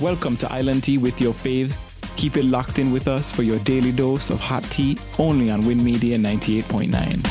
Welcome to Island Tea with your faves. Keep it locked in with us for your daily dose of hot tea only on Win Media 98.9.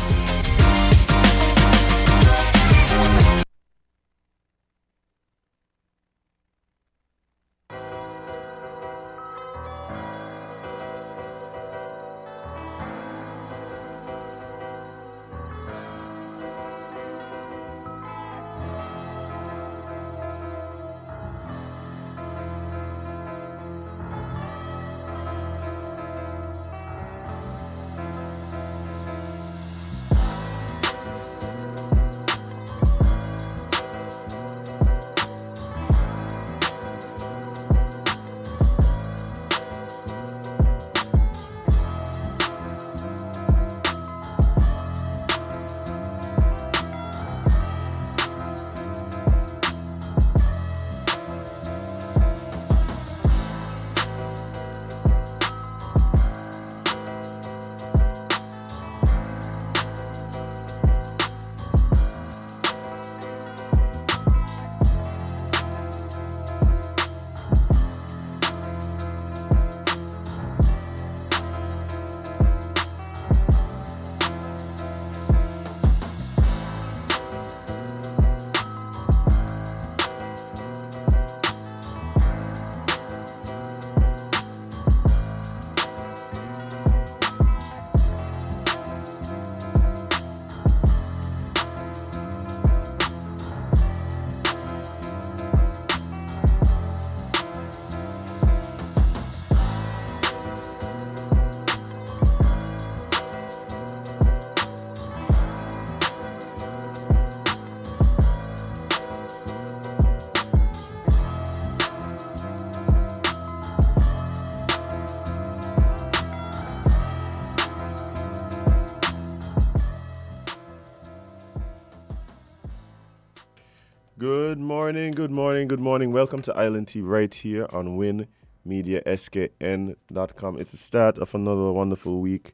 Good morning, good morning, good morning. Welcome to Island Tea right here on winmediaskn.com. It's the start of another wonderful week.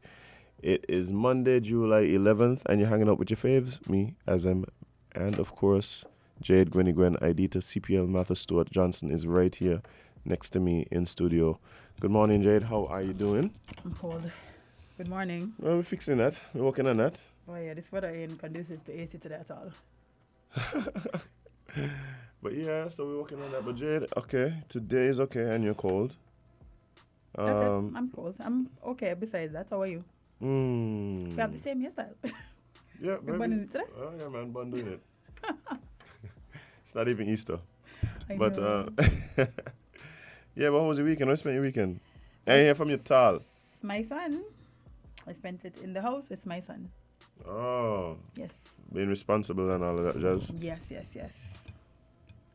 It is Monday, July 11th, and you're hanging out with your faves, me, Azem, and of course, Jade, Gwenny Gwen, Idita, CPL, Martha Stewart Johnson is right here next to me in studio. Good morning, Jade. How are you doing? I'm cold. Good morning. Well, we're fixing that. We're working on that. Oh yeah, this weather ain't conducive to AC today at all. But yeah, so we're working on that. But Jade, okay, today is okay, and you're cold. That's it. I'm cold. I'm okay. Besides that, how are you? We have the same hairstyle. Yeah, You're burning it today? Oh yeah, man, bun doing it. It's not even Easter. I But know. yeah, but how was your weekend? How you spent your weekend? I hear from your tall. My son. I spent it in the house with my son. Oh, Yes. being responsible and all of that jazz. Yes.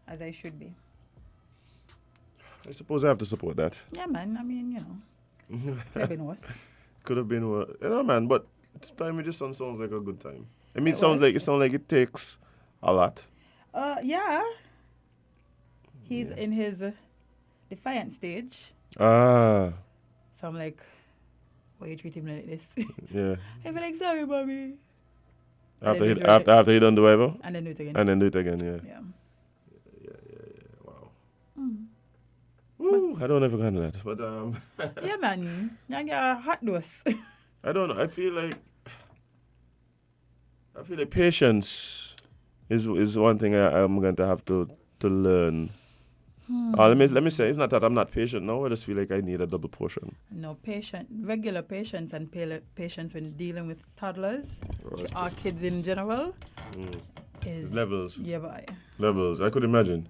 As I should be. I suppose I have to support that. Yeah, man. I mean, could have been worse. Could have been worse. You know, man, but time with your son sounds like a good time. I mean, It was. it sounds like it takes a lot. Yeah. He's in his defiant stage. Ah, So I'm like, why you treat him like this? yeah. I be like, sorry, mommy. After then he do it after he done the whatever, And then do it again. and then do it again, yeah. Yeah. Wow. Mm. Woo, I don't ever handle that. But Yeah, man. I get a hot dose. I don't know. I feel like patience is one thing I'm going to have to learn. Let me say, it's not that I'm not patient now. I just feel like I need a double portion. No, regular patience and patience when dealing with toddlers or kids in general is Levels. Yeah, bye. Levels. I could imagine.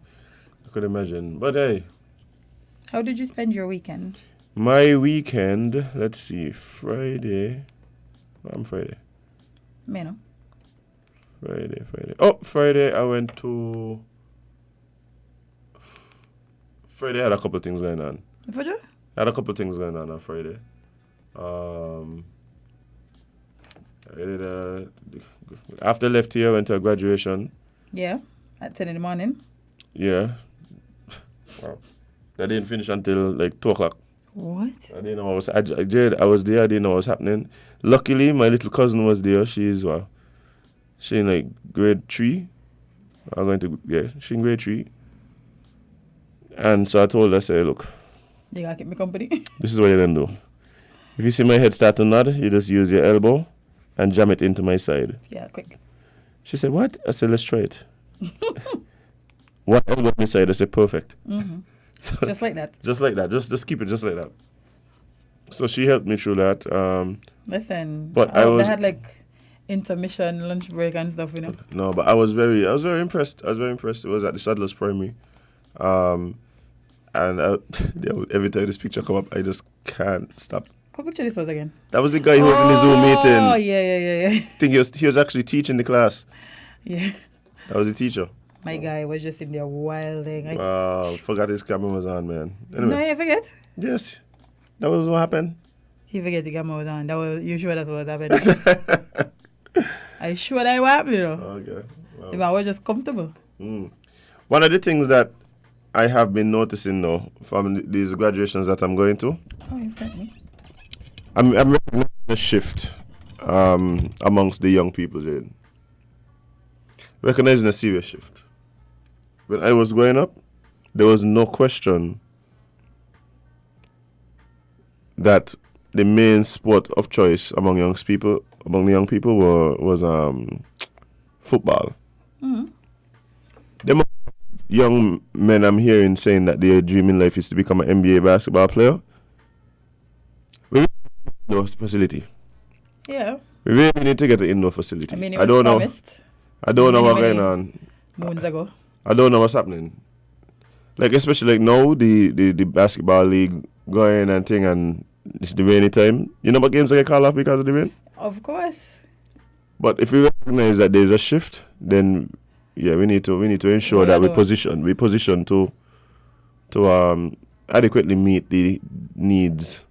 But hey, How did you spend your weekend? my weekend, let's see, Friday. I'm Friday. Meno. Friday. Oh, Friday I went to... Friday I had a couple of things going on. For you? I had a couple of things going on Friday. I did after I left here, I went to a graduation. Yeah, at 10 in the morning. Yeah. Wow. I didn't finish until like 2 o'clock. What? I didn't know I was there. I didn't know what was happening. Luckily, my little cousin was there. She's in like grade 3. She's in grade 3. And so I told her, I said, look, You gotta keep me company. this is what you're going to do. If you see my head start to nod, you just use your elbow and jam it into my side. Yeah, quick. She said, what? I said, let's try it. One elbow on my side. I said, perfect. Just like that. Just like that. Just keep it just like that. So she helped me through that. Listen, But they had like intermission, lunch break and stuff, you know. No, but I was very impressed. I was very impressed. It was at the Sadler's Primary. And every time this picture come up, I just can't stop. What picture this was again? That was the guy who was in the Zoom meeting. Oh, yeah. I think he was actually teaching the class. Yeah. That was the teacher. My guy was just in there wilding. Wow, forgot his camera was on, man. No, Anyway, you forget? yes, that was what happened. He forget the camera was on. You sure that's what happened? I sure that what happened, you know. Okay. The man was just comfortable. One of the things that I have been noticing though from these graduations that I'm going to, Oh, you forget me. I'm recognizing a shift amongst the young people, Jade. Recognizing a serious shift. When I was growing up, there was no question that the main sport of choice among the young people was football. The young men I'm hearing saying that their dream in life is to become an NBA basketball player. We really need an indoor facility. Yeah. We really need to get an indoor facility. I mean, I don't know. promised I don't know what's many going on. moons ago. I don't know what's happening. Like especially like now the basketball league going and thing and it's the rainy time. You know what games get called off because of the rain? Of course. But if we recognize that there's a shift, then yeah, we need to ensure Well, that I we know. position to adequately meet the needs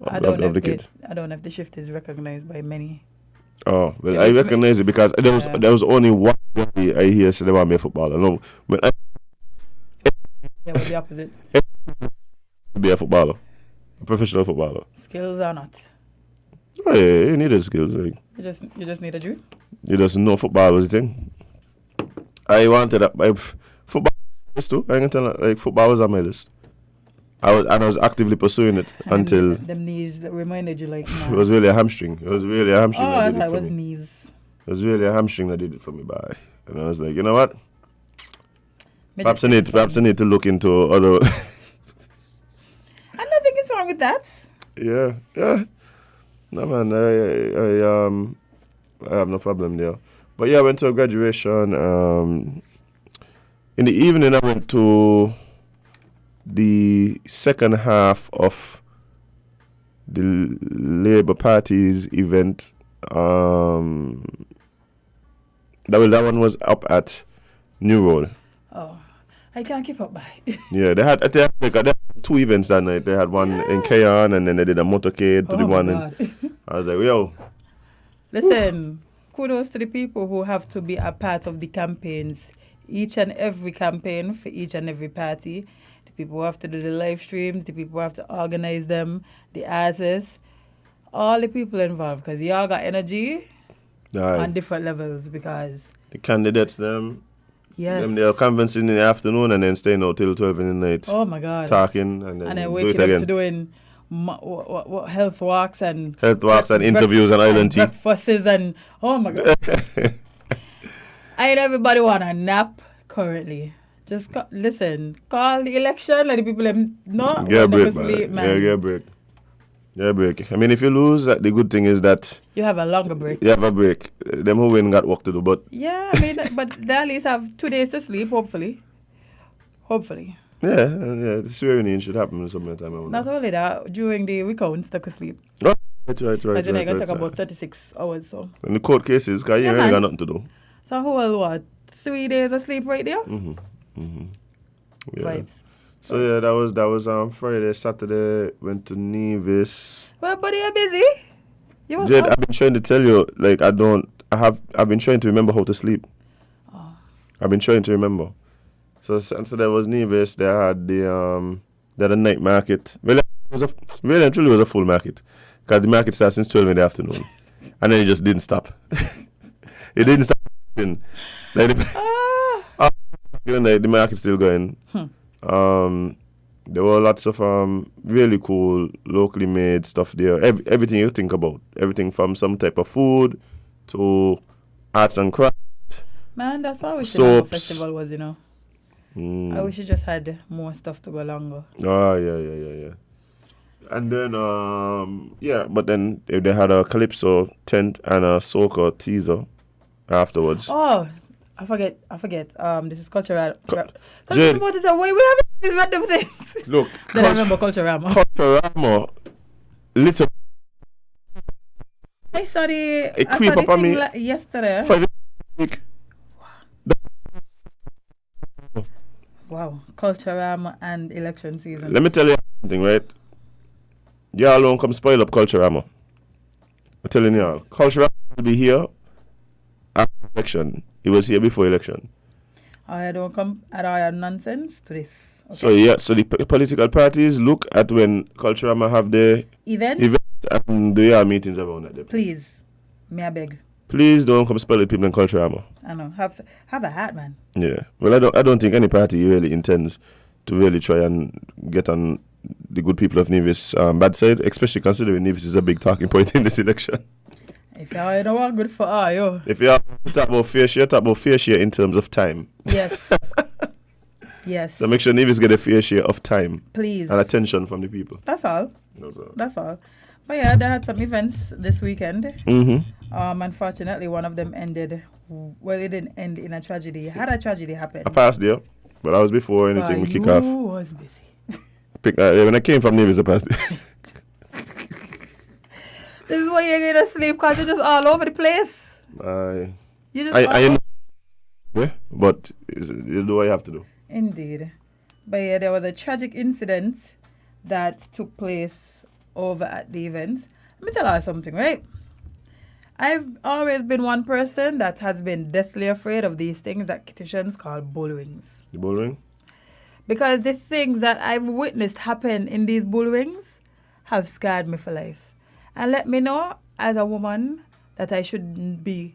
of the kids. I don't know if the shift is recognized by many. Oh well, Yeah, I it's recognize it because there was only one guy I hear say they want to be a footballer. No, when I Yeah, but the opposite. be a footballer, a professional footballer. Skills or not. Oh yeah, you need the skills. Like, You just need a dream. you just know football was the thing. I wanted that. Football was too. I can tell like football was on my list. I was actively pursuing it until them knees that reminded you like. it was really a hamstring. It was really a hamstring Oh, that I did thought it it for was me. knees. It was really a hamstring that did it for me, bye. And I was like, you know what? Me Perhaps I just need to look into other. And nothing is wrong with that. Yeah. No man, I have no problem there. But yeah, I went to a graduation. In the evening, I went to the second half of the Labour Party's event. That one was up at New Road. Oh, I can't keep up by. Yeah, they had two events that night. They had one in Kayan and then they did a motorcade to the one. God. I was like, yo. Listen, kudos to the people who have to be a part of the campaigns. Each and every campaign for each and every party. The people who have to do the live streams, the people who have to organize them, the artists, all the people involved. Because y'all got energy on different levels because... The candidates, them Yes. they are convincing in the afternoon and then staying out till 12 in the night. Oh my God. Talking and then And then do waking it up again. to doing what health walks and... Interviews and island tea. breakfasts and... Oh my God. Ain't everybody want a nap currently. Just listen, call the election, let the people know. Get a break, sleep, man. Yeah, get a break. Get a break. I mean, if you lose, the good thing is that you have a longer break. you have a break. Them who win got work to do, but... Yeah, I mean, but they at least have 2 days to sleep, hopefully. Hopefully. Yeah, the swearing in should happen sometime. Not only that, during the recounts, they could sleep. Right. Because then they're going to take about 36 hours, so. And the court cases, because you ain't man. got nothing to do. So who will what? 3 days of sleep right there? Yeah. Vibes. So yeah, that was Friday, Saturday, went to Nevis. Well, buddy, you're busy. You was Jade, up? I've been trying to tell you, like I've been trying to remember how to sleep. Oh. I've been trying to remember. So Saturday was Nevis, they had a night market. Well, really and truly was a full market. Because the market starts since 12 in the afternoon. And then it just didn't stop. It didn't stop. Like the market's still going. There were lots of really cool locally made stuff there. Everything you think about, everything from some type of food to arts and crafts. Man, that's why I wish the Soaps. festival was, you know. Mm. I wish it just had more stuff to go longer. Oh, yeah. And then, but then they had a Calypso tent and a Soca teaser afterwards. Oh, I forget. This is Cultural. Jade. What is that? Why we have these random things? Look, Then I remember Culturama. Culturama, little I saw the. It I creep saw the up on thing me. yesterday. for the week. Wow, Culturama and election season. Let me tell you something, right? Y'all don't come spoil up Culturama. I'm telling y'all. Culturama will be here after election. It was here before election. I don't come at all nonsense to this. Okay. So the political parties look at when Culturama have their Events, and do y'all meetings around that. please, may I beg? Please don't come spoil the people in Culturama. I know. Have a hat, man. Yeah. Well, I don't think any party really intends to really try and get on the good people of Nevis bad side, especially considering Nevis is a big talking point in this election. If you don't want good for all, yo. If you talk about fair share in terms of time. Yes. Yes. So make sure Nevis get a fair share of time Please. and attention from the people. That's all. Mm-hmm. That's all. But yeah, they had some events this weekend. Unfortunately, one of them ended. Well, it didn't end in a tragedy. Had a tragedy happen? I passed there, but that was before anything we kick off. You was busy. When I came from Nevis, I passed there. This is why you're gonna sleep, because you're just all over the place. You just yeah, but you do what you have to do. Indeed. But yeah, there was a tragic incident that took place over at the event. Let me tell you something, right? I've always been one person that has been deathly afraid of these things that Kittians call bullwings. The bullring? Because the things that I've witnessed happen in these bullwings have scarred me for life. And let me know, as a woman, that I should be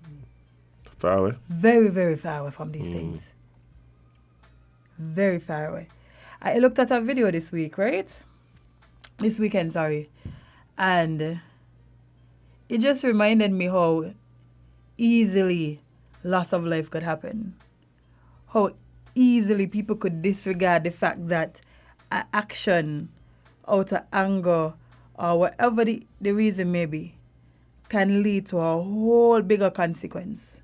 Far away. very, very far away from these things. Very far away. I looked at a video this weekend, sorry. And it just reminded me how easily loss of life could happen. How easily people could disregard the fact that an action out of anger or whatever the reason may be can lead to a whole bigger consequence.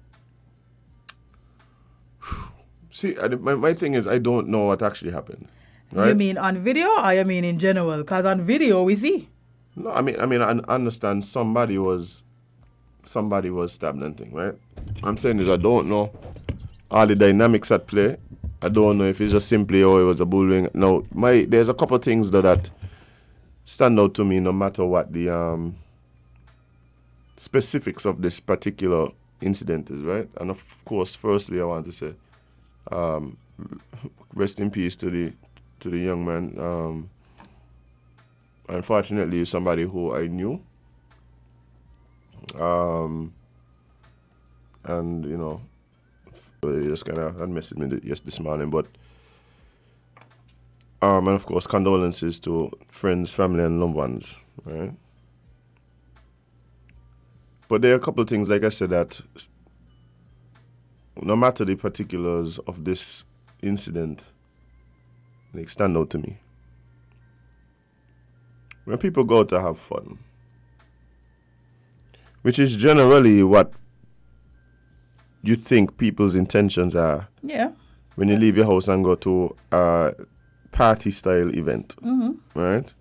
See, my thing is I don't know what actually happened. Right? You mean on video or you mean in general? Because on video we see. No, I mean I understand somebody was stabbed and thing, right? I'm saying is I don't know all the dynamics at play. I don't know if it's just simply it was a bullring. No, there's a couple of things that stand out to me no matter what the specifics of this particular incident is, right? And of course, firstly I want to say rest in peace to the young man. Unfortunately, somebody who I knew. And you know, he just kind of messaged me this morning, but and of course condolences to friends, family, and loved ones, right? But there are a couple of things, like I said, that no matter the particulars of this incident, they stand out to me. When people go out to have fun, which is generally what you think people's intentions are. Yeah. When you leave your house and go to a party-style event, right?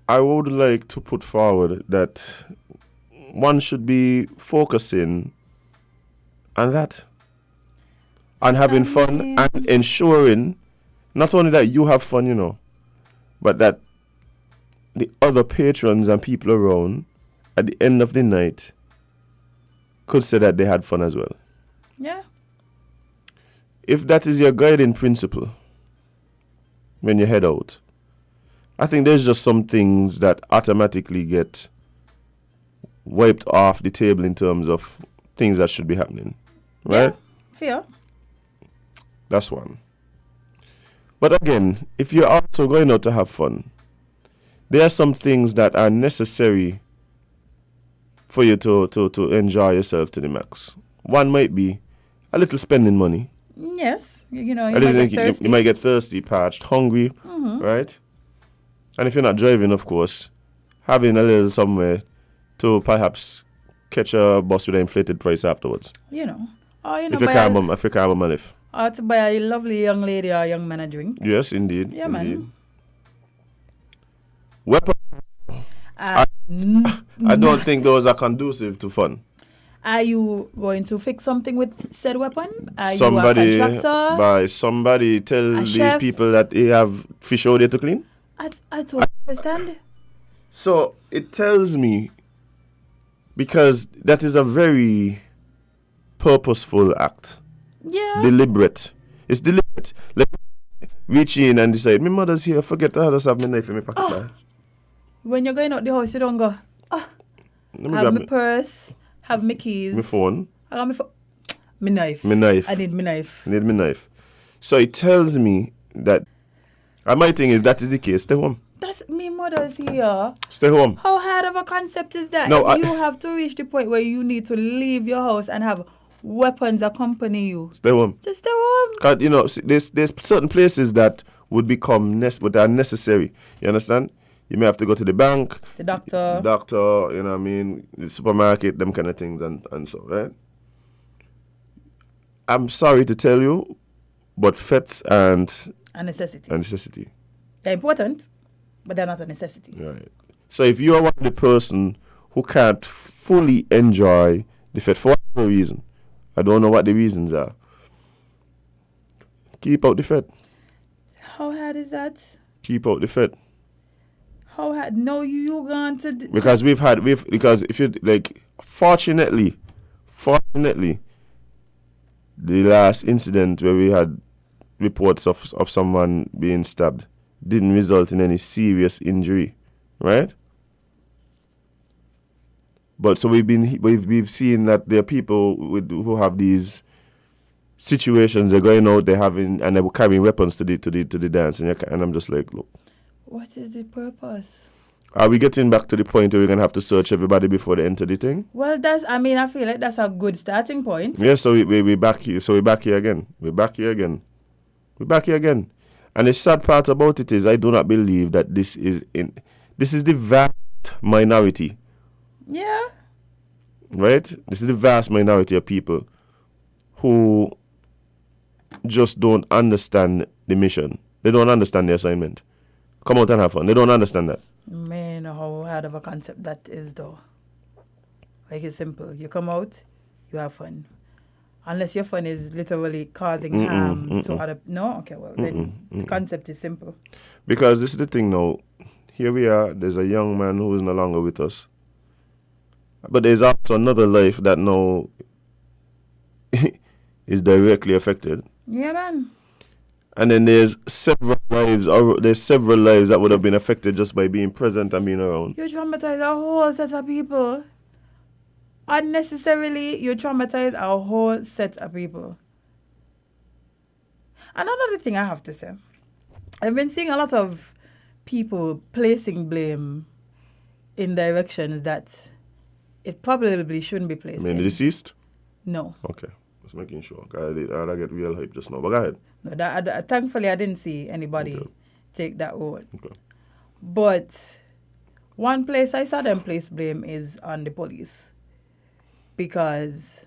I would like to put forward that one should be focusing on that, on having fun and ensuring not only that you have fun, you know, but that the other patrons and people around at the end of the night could say that they had fun as well. Yeah. If that is your guiding principle when you head out, I think there's just some things that automatically get wiped off the table in terms of things that should be happening, right? Yeah. Fair. That's one. But again, if you're also going out to have fun, there are some things that are necessary for you to enjoy yourself to the max. One might be a little spending money. Yes, you know, At least you might get thirsty, parched, hungry, right? And if you're not driving, of course, having a little somewhere to perhaps catch a bus with an inflated price afterwards. You know. Or, you know, If you can't buy a lift. or to buy a lovely young lady or young man a drink. Yes, indeed. Yeah, indeed. man. Weapon. I don't think those are conducive to fun. Are you going to fix something with said weapon? Are Somebody you a contractor? tell A the chef? people that they have fish out there to clean. I totally understand. So it tells me, because that is a very purposeful act, Yeah. deliberate. It's deliberate. Like reach in and decide, my mother's here, forget to just have my knife in my pocket. man. When you're going out the house, you don't go, Let me have grab my purse, have my keys. my phone, I got my phone. My knife. my knife. I need my knife. I need my knife. So it tells me that, and my thing is, that is the case, stay home. That's me mother's here. Stay home. How hard of a concept is that? No, If you have to reach the point where you need to leave your house and have weapons accompany you. Stay home. Just stay home. Cause you know, there's certain places that would become but are necessary. You understand? You may have to go to the bank, The doctor. you know what I mean, the supermarket, them kind of things, and so, right? I'm sorry to tell you, but FETs and A necessity. a necessity. They're important, but they're not a necessity. Right. So if you are one of the person who can't fully enjoy the FET for whatever reason, I don't know what the reasons are, keep out the FET. How hard is that? Keep out the FET. How hard? No, you going to... Because because if you like, fortunately, the last incident where we had reports of someone being stabbed didn't result in any serious injury, right? But so we've seen that there are people who have these situations. They're going out, and they're carrying weapons to the dance, and I'm just like, look. What is the purpose? Are we getting back to the point where we're gonna have to search everybody before they enter the thing? Well, I feel like that's a good starting point. Yeah, so we're back here. So we're back here again. And the sad part about it is, I do not believe that this is the vast minority, Yeah. right? This is the vast minority of people who just don't understand the mission. They don't understand the assignment. Come out and have fun. They don't understand that. Man, how hard of a concept that is, though. Like, it's simple. You come out, you have fun. Unless your fun is literally causing harm to other... No? Okay, well, then the concept is simple. Because this is the thing now. Here we are. There's a young man who is no longer with us. But there's also another life that now is directly affected. Yeah, man. And then there's several lives that would have been affected just by being present and being around. You traumatize a whole set of people. Unnecessarily, you traumatize a whole set of people. And another thing I have to say, I've been seeing a lot of people placing blame in directions that it probably shouldn't be placed I mean, in. the deceased? No. Okay. Just making sure. I get real hype just now. But go ahead. No, thankfully, I didn't see anybody take that road. Okay. But one place I saw them place blame is on the police. Because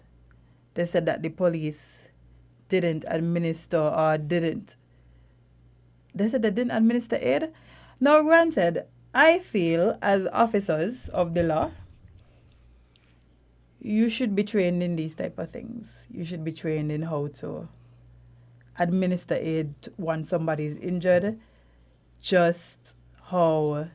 they said that the police didn't administer they said they didn't administer aid. Now, granted, I feel as officers of the law, you should be trained in these type of things. You should be trained in how to administer aid when somebody is injured, just how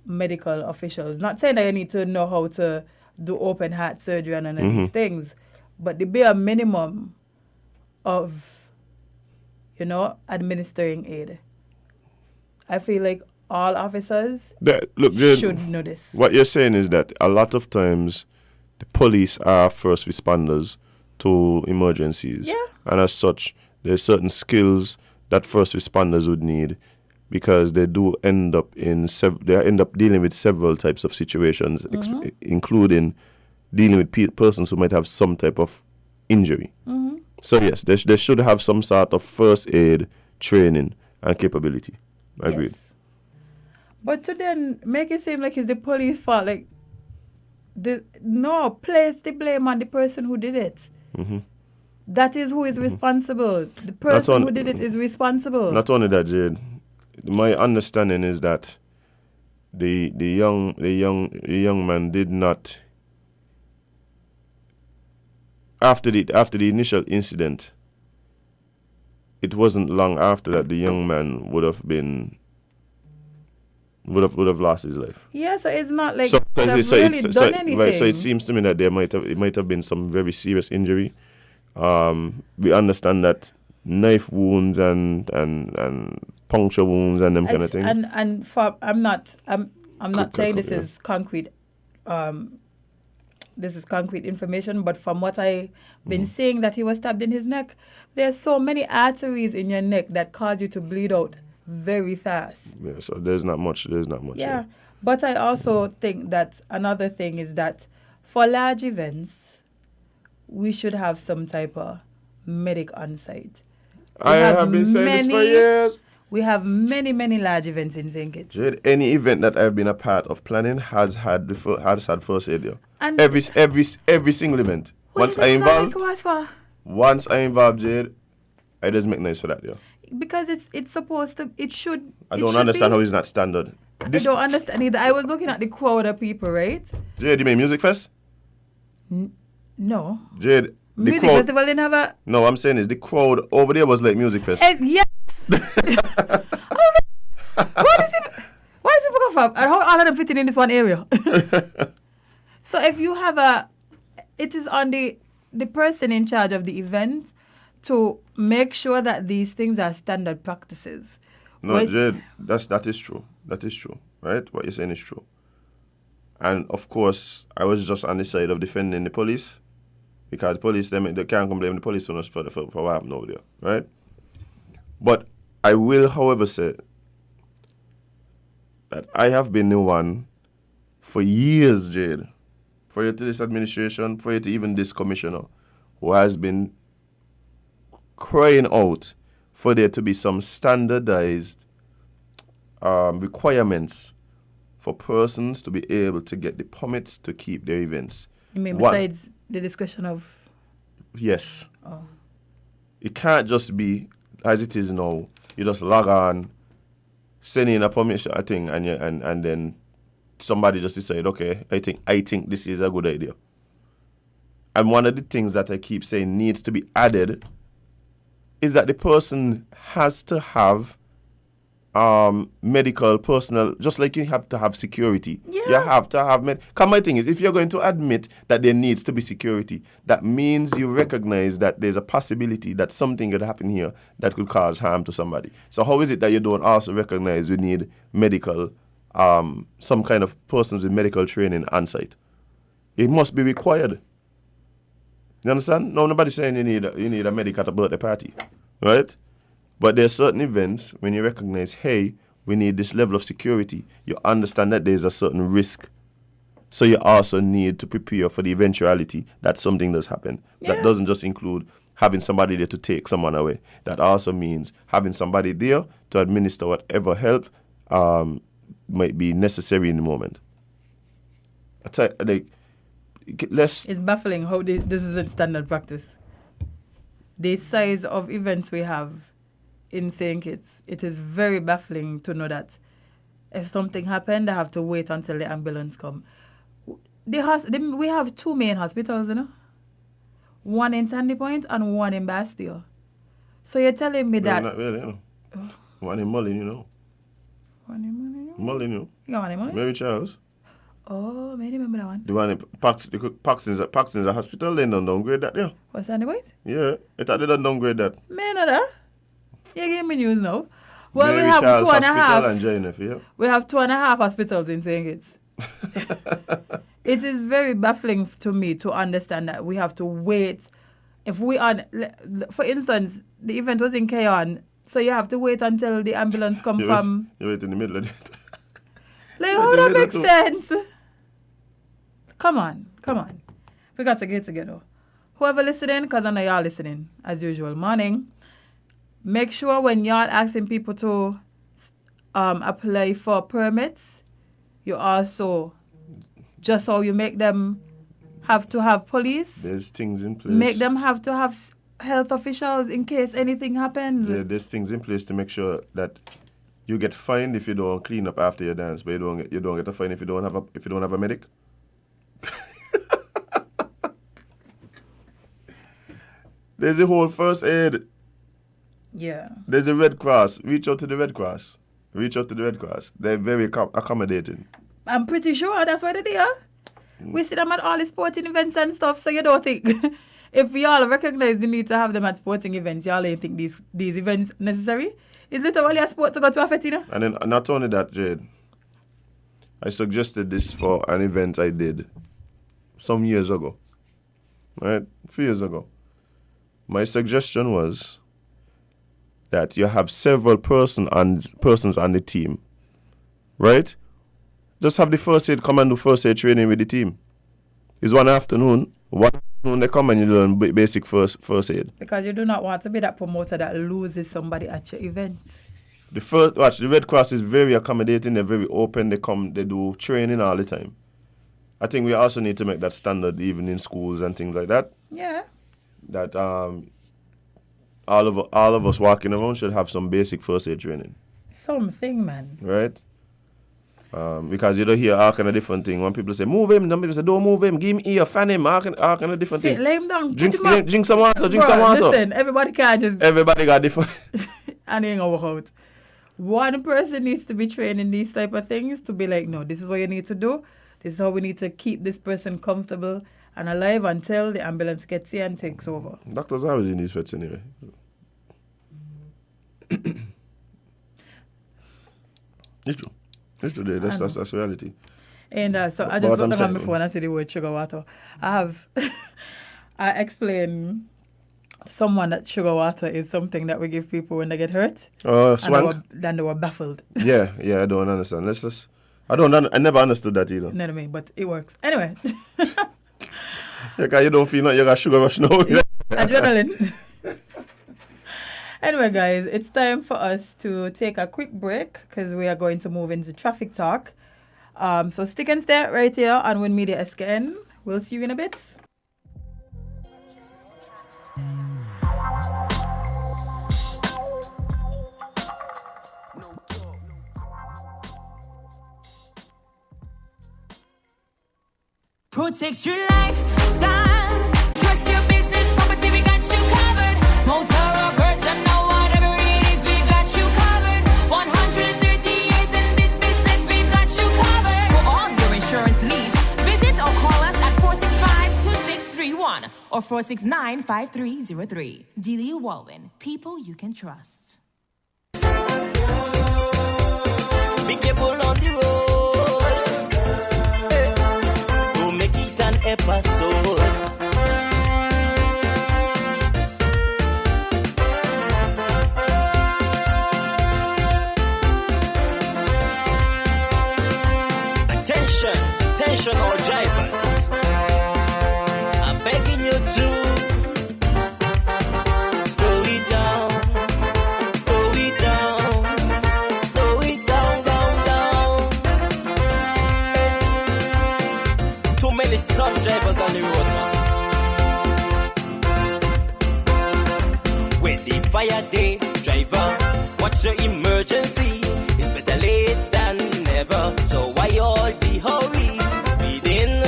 medical officials, not saying that you need to know how to do open heart surgery and none of these things, but the bare minimum of, administering aid. I feel like all officers should know this. What you're saying is that a lot of times the police are first responders to emergencies. Yeah. And as such, There's certain skills that first responders would need because they do end up dealing with several types of situations, including dealing with persons who might have some type of injury. So yes, they should have some sort of first aid training and capability. I agree. But to then make it seem like it's the police fault, like place the blame on the person who did it. That is who is responsible. The person who did it is responsible. Not only that, Jade. My understanding is that the young man did not. After the initial incident, it wasn't long after that the young man would have lost his life. Yeah, so it's not like done anything. Right, so it seems to me that it might have been some very serious injury. We understand that knife wounds and puncture wounds and them kind of things. And I'm not saying this is concrete. This is concrete information, but from what I've been seeing, that he was stabbed in his neck. There's so many arteries in your neck that cause you to bleed out very fast. Yeah, so there's not much. Yeah, but I also think that another thing is that for large events, we should have some type of medic on site. I have been saying this for years. We have many large events in St. Kitts. Any event that I've been a part of planning has had first aid there. And every single event. Once I involved, Jade, I just make noise for that, yeah. Because it's supposed to, it should. I don't understand how it's not standard. I don't understand either. I was looking at the crowd of people, right? Jade, you mean Music Fest? No. Jade, Music Festival didn't have a. No, I'm saying is the crowd over there was like Music Fest. Yes. Why is people come from? And how all of them fitting in this one area? So if you have it is on the person in charge of the event to make sure that these things are standard practices. No, Jade, that is true. That is true, right? What you're saying is true. And of course, I was just on the side of defending the police, because the police, they can't blame the police so much for what happened over there, right? But I will, however, say that I have been the one for years, Jade, prior to this administration, prior to even this commissioner, who has been crying out for there to be some standardized requirements for persons to be able to get the permits to keep their events. You mean besides the discussion of? Yes. Oh. It can't just be as it is now. You just log on, send in a permission, I think, and then somebody just decide, okay, I think this is a good idea. And one of the things that I keep saying needs to be added is that the person has to have medical personnel, just like you have to have security. Yeah. You have to have my thing is, if you're going to admit that there needs to be security, that means you recognize that there's a possibility that something could happen here that could cause harm to somebody. So how is it that you don't also recognize we need medical, some kind of persons with medical training on site? It must be required. You understand? No, nobody's saying you need a medic at a birthday party, right? But there are certain events when you recognize, hey, we need this level of security. You understand that there's a certain risk. So you also need to prepare for the eventuality that something does happen. Yeah. That doesn't just include having somebody there to take someone away. That also means having somebody there to administer whatever help might be necessary in the moment. It's baffling how this isn't standard practice. The size of events we have in St. Kitts, it is very baffling to know that if something happened, they have to wait until the ambulance come. We have two main hospitals, you know? One in Sandy Point and one in Bastille. So you're telling me that... Not really, you know. One in Mullin, you know. One in Mullin, you know? Mullin, you know. You got one in Mullin? Mary Charles. Oh, I remember that one. The one in Paxton's a hospital, they don't downgrade that, yeah. What's Sandy Point? Yeah, I thought they don't downgrade that. Man, that? You give me news now. Well, Mary we have Charles 2.5. And JNF, yeah. We have 2.5 hospitals in St. Kitts. It is very baffling to me to understand that we have to wait if we are, for instance, the event was in Keyon, so you have to wait until the ambulance come from. You wait in the middle of it. Like, how that makes sense? Come on. We got to get together. Whoever listening, because I know y'all listening, as usual, morning. Make sure when y'all asking people to apply for permits, you also, just how you make them have to have police. There's things in place. Make them have to have health officials in case anything happens. Yeah, there's things in place to make sure that you get fined if you don't clean up after your dance, but you don't get a fine if you don't have a medic. There's a whole first aid. Yeah. There's a Red Cross. Reach out to the Red Cross. They're very accommodating. I'm pretty sure that's why they're there. We see them at all the sporting events and stuff, so you don't think if we all recognize the need to have them at sporting events, y'all ain't think these events necessary? Is literally a sport to go to a fete, you know? And then not only that, Jade, I suggested this for an event I did some years ago. Right? A few years ago. My suggestion was that you have several persons on the team. Right? Just have the first aid come and do first aid training with the team. It's one afternoon they come and you learn basic first aid. Because you do not want to be that promoter that loses somebody at your event. The Red Cross is very accommodating, they're very open, they do training all the time. I think we also need to make that standard even in schools and things like that. Yeah. That all of us walking around should have some basic first aid training. Something, man. Right? Because you don't hear all kind of different things. When people say, move him, some people say, don't move him, give him ear, fan him, all kind of different things. Lay him down. Drink some water, drink some water. Listen, everybody can't just... Everybody got different... and it ain't gonna work out. One person needs to be training these type of things to be like, no, this is what you need to do. This is how we need to keep this person comfortable and alive until the ambulance gets here and takes over. Doctors are always in these fets anyway. It's true. That's reality. And so I just looked on my phone and see the word sugar water. I explained to someone that sugar water is something that we give people when they get hurt. Swank? Then they were baffled. Yeah, I don't understand. I never understood that either. Not me, but it works. Anyway. You don't feel like you got sugar rush now. Adrenaline. Anyway, guys, it's time for us to take a quick break because we are going to move into traffic talk. So stick and stay right here on Win Media SKN. We'll see you in a bit. Protect your lifestyle. Trust your business, property, we got you covered. Motor or personal, whatever it is, we got you covered. 130 years in this business, we've got you covered. For all your insurance needs, visit or call us at 465-2631 or 469-5303. DLU Walwyn, people you can trust. Be careful on the road. Episode. Attention all drivers. I'm begging you to slow it down, down. Too many stunt drivers on the road, man. With the fire day, driver, what's your emergency? It's better late than never. So why all the hurry? Speeding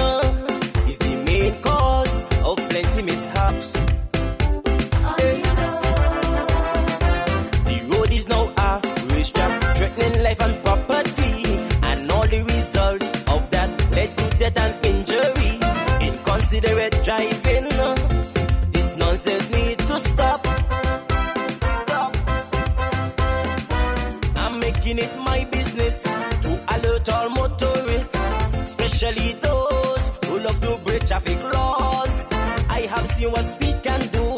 is the main cause of plenty mishaps. The road is now a racetrack, threatening life and property, and all the result of that led to death and injury. Inconsiderate driving, this nonsense need to stop. I'm making it my business to alert all motorists, especially those who love to break traffic laws. I have seen what speed can do.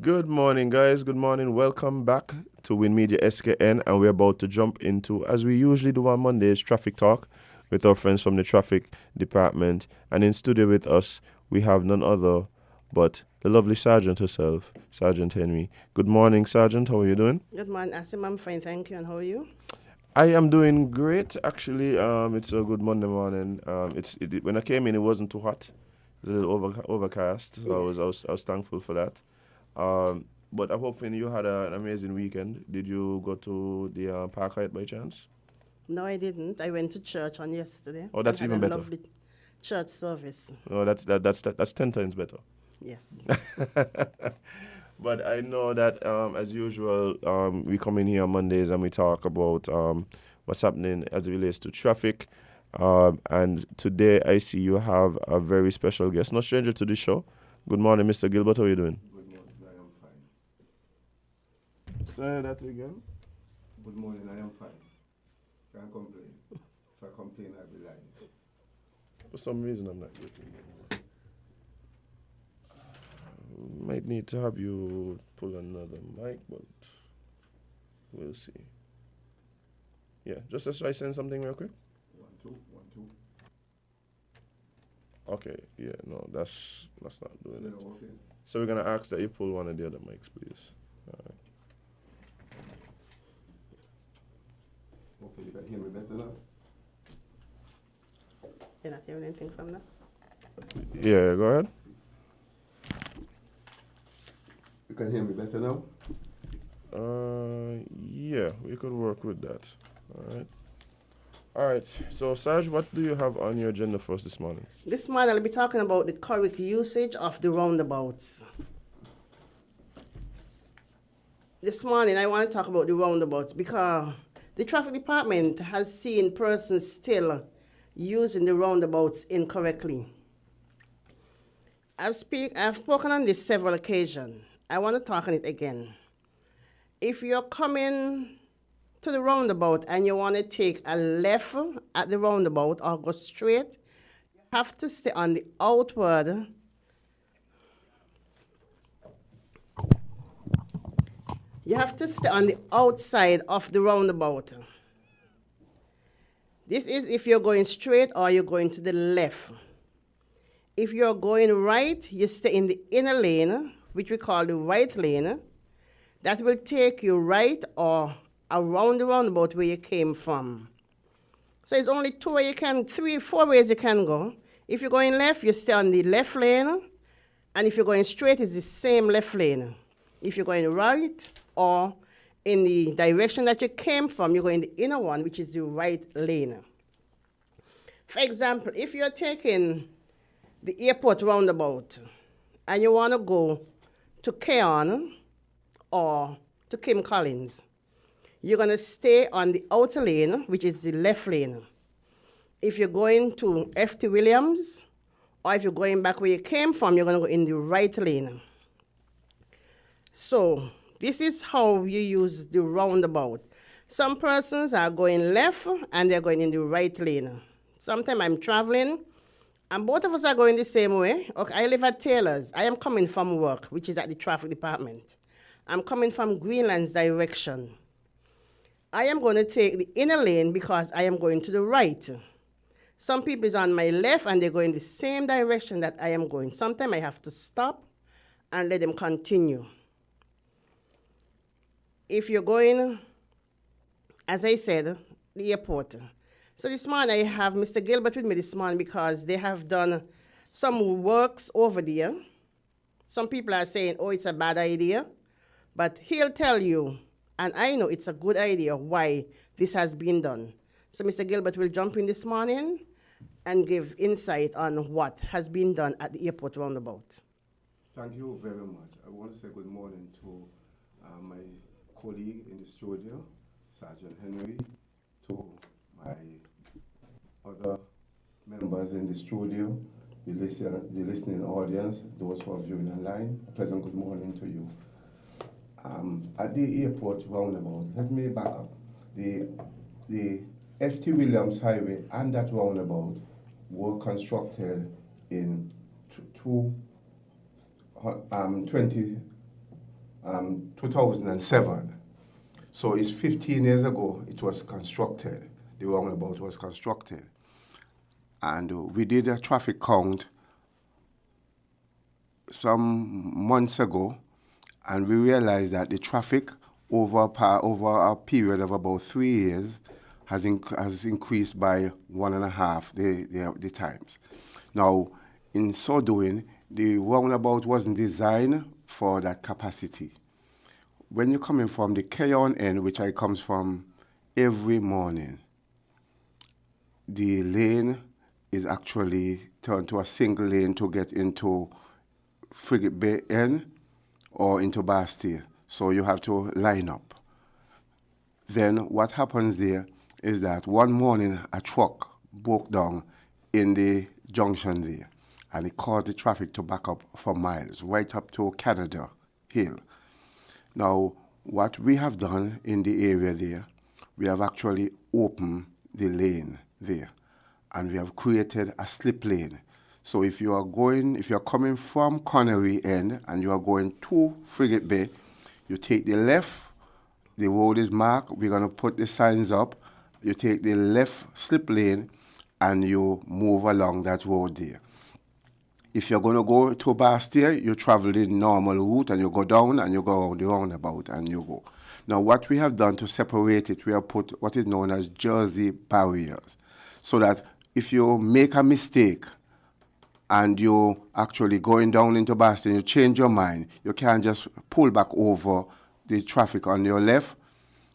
Good morning, guys. Good morning. Welcome back to Win Media SKN, and we're about to jump into, as we usually do on Mondays, traffic talk with our friends from the traffic department. And in studio with us, we have none other but the lovely Sergeant herself, Sergeant Henry. Good morning, Sergeant. How are you doing? Good morning, Asim. I'm fine, thank you. And how are you? I am doing great, actually. It's a good Monday morning. When I came in, it wasn't too hot. It was a little overcast, so Yes. I was thankful for that. But I'm hoping you had an amazing weekend. Did you go to the park height by chance? No, I didn't. I went to church on yesterday. Oh, that's and even had a better. lovely church service. No, that's 10 times better. Yes. But I know that as usual, we come in here on Mondays and we talk about what's happening as it relates to traffic. And today I see you have a very special guest, no stranger to the show. Good morning, Mr. Gilbert. How are you doing? Good morning, I am fine. Say that again. Good morning, I am fine. Can't complain. If I complain, I'll be lying. For some reason, I'm not getting it. Might need to have you pull another mic, but we'll see. Yeah, just let's try saying something real quick. 1, 2, 1, 2. Okay, yeah, no, that's not doing it. Okay. So we're gonna ask that you pull one of the other mics, please. Alright. Okay, you can hear me better now? You're not hearing anything from that? Yeah, go ahead. You can hear me better now? Yeah, we could work with that. Alright, so Sarge, what do you have on your agenda for us this morning? This morning I'll be talking about the correct usage of the roundabouts. This morning I want to talk about the roundabouts because the traffic department has seen persons still using the roundabouts incorrectly. I've spoken on this several occasions. I want to talk on it again. If you're coming to the roundabout and you want to take a left at the roundabout or go straight, you have to stay on the outward. You have to stay on the outside of the roundabout. This is if you're going straight or you're going to the left. If you're going right, you stay in the inner lane, which we call the right lane. That will take you right or around the roundabout where you came from. So it's only 4 ways you can go. If you're going left, you stay on the left lane. And if you're going straight, it's the same left lane. If you're going right or in the direction that you came from, you're going the inner one, which is the right lane. For example, if you're taking the airport roundabout and you want to go to Keon or to Kim Collins, you're going to stay on the outer lane, which is the left lane. If you're going to F.T. Williams, or if you're going back where you came from, you're going to go in the right lane. So this is how you use the roundabout. Some persons are going left and they're going in the right lane. Sometimes I'm traveling and both of us are going the same way. Okay, I live at Taylor's. I am coming from work, which is at the traffic department. I'm coming from Greenland's direction. I am going to take the inner lane because I am going to the right. Some people is on my left and they go in the same direction that I am going. Sometimes I have to stop and let them continue. If you're going, as I said, the airport. So this morning I have Mr. Gilbert with me this morning because they have done some works over there. Some people are saying, oh, it's a bad idea. But he'll tell you, and I know it's a good idea, why this has been done. So Mr. Gilbert will jump in this morning and give insight on what has been done at the airport roundabout. Thank you very much. I want to say good morning to my colleague in the studio, Sergeant Henry, to my other members in the studio, the listening audience, those who are viewing online. A pleasant good morning to you. At the airport roundabout, let me back up. The F.T. Williams Highway and that roundabout were constructed in 2010. 2007. So it's 15 years ago it was constructed. The roundabout was constructed. And we did a traffic count some months ago, and we realized that the traffic over a period of about 3 years has increased by 1.5 the times. Now, in so doing, the roundabout wasn't designed for that capacity. When you're coming from the Keyon end, which I comes from every morning, the lane is actually turned to a single lane to get into Frigate Bay end or into Bastille. So you have to line up. Then what happens there is that one morning a truck broke down in the junction there, and it caused the traffic to back up for miles, right up to Canada Hill. Now, what we have done in the area there, we have actually opened the lane there, and we have created a slip lane. So if you're coming from Connery end and you are going to Frigate Bay, you take the left, the road is marked, we're going to put the signs up, you take the left slip lane and you move along that road there. If you're going to go to Bastille, you travel the normal route and you go down and you go around the roundabout and you go. Now what we have done to separate it, we have put what is known as Jersey barriers, so that if you make a mistake and you actually going down into Bastille, you change your mind, you can't just pull back over the traffic on your left,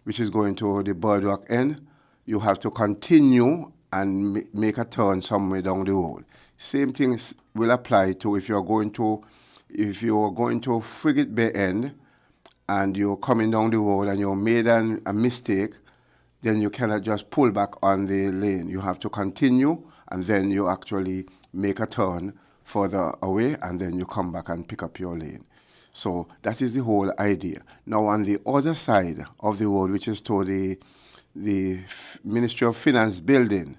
which is going to the Birdwalk end. You have to continue and make a turn somewhere down the road. Same things will apply to if you're going to Frigate Bay end and you're coming down the road and you made a mistake, then you cannot just pull back on the lane. You have to continue, and then you actually make a turn further away, and then you come back and pick up your lane. So that is the whole idea. Now on the other side of the road, which is to the Ministry of Finance building,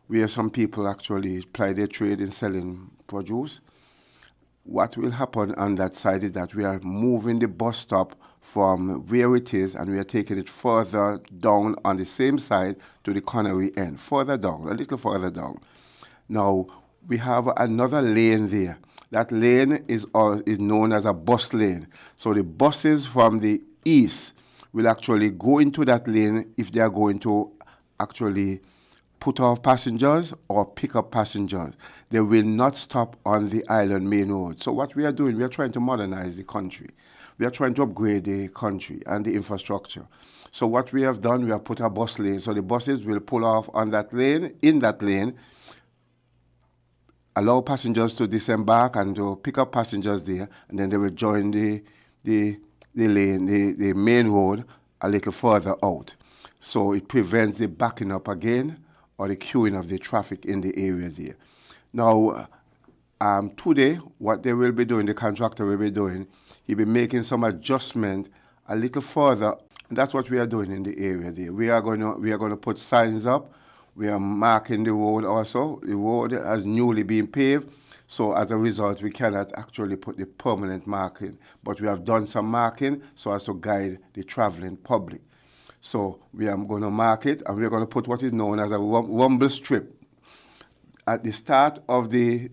where some people actually ply their trade in selling produce, what will happen on that side is that we are moving the bus stop from where it is, and we are taking it further down on the same side to the Connery end, further down, a little further down. Now, we have another lane there. That lane is known as a bus lane. So the buses from the east will actually go into that lane if they are going to actually put off passengers or pick up passengers. They will not stop on the island main road. So what we are doing, we are trying to modernize the country. We are trying to upgrade the country and the infrastructure. So what we have done, we have put a bus lane. So the buses will pull off on that lane, in that lane, allow passengers to disembark and to pick up passengers there, and then they will join the lane, the main road a little further out. So it prevents the backing up again or the queuing of the traffic in the area there. Now, today, what they will be doing, the contractor will be doing, he'll be making some adjustment a little further. And that's what we are doing in the area there. We are going to put signs up. We are marking the road also. The road has newly been paved, so as a result, we cannot actually put the permanent marking. But we have done some marking so as to guide the traveling public. So we are going to mark it, and we are going to put what is known as a rumble strip at the start of the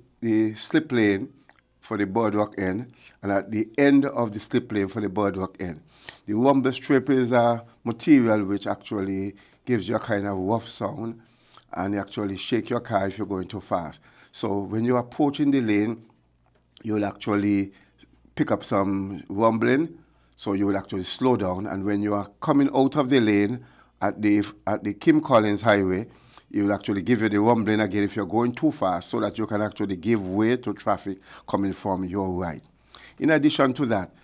slip lane for the Birdwalk end, and at the end of the slip lane for the Birdwalk end. The rumble strip is a material which actually gives you a kind of rough sound, and you actually shake your car if you're going too fast. So when you're approaching the lane, you'll actually pick up some rumbling, so you will actually slow down. And when you are coming out of the lane at the Kim Collins Highway, it will actually give you the rumbling again if you're going too fast, so that you can actually give way to traffic coming from your right. In addition to that,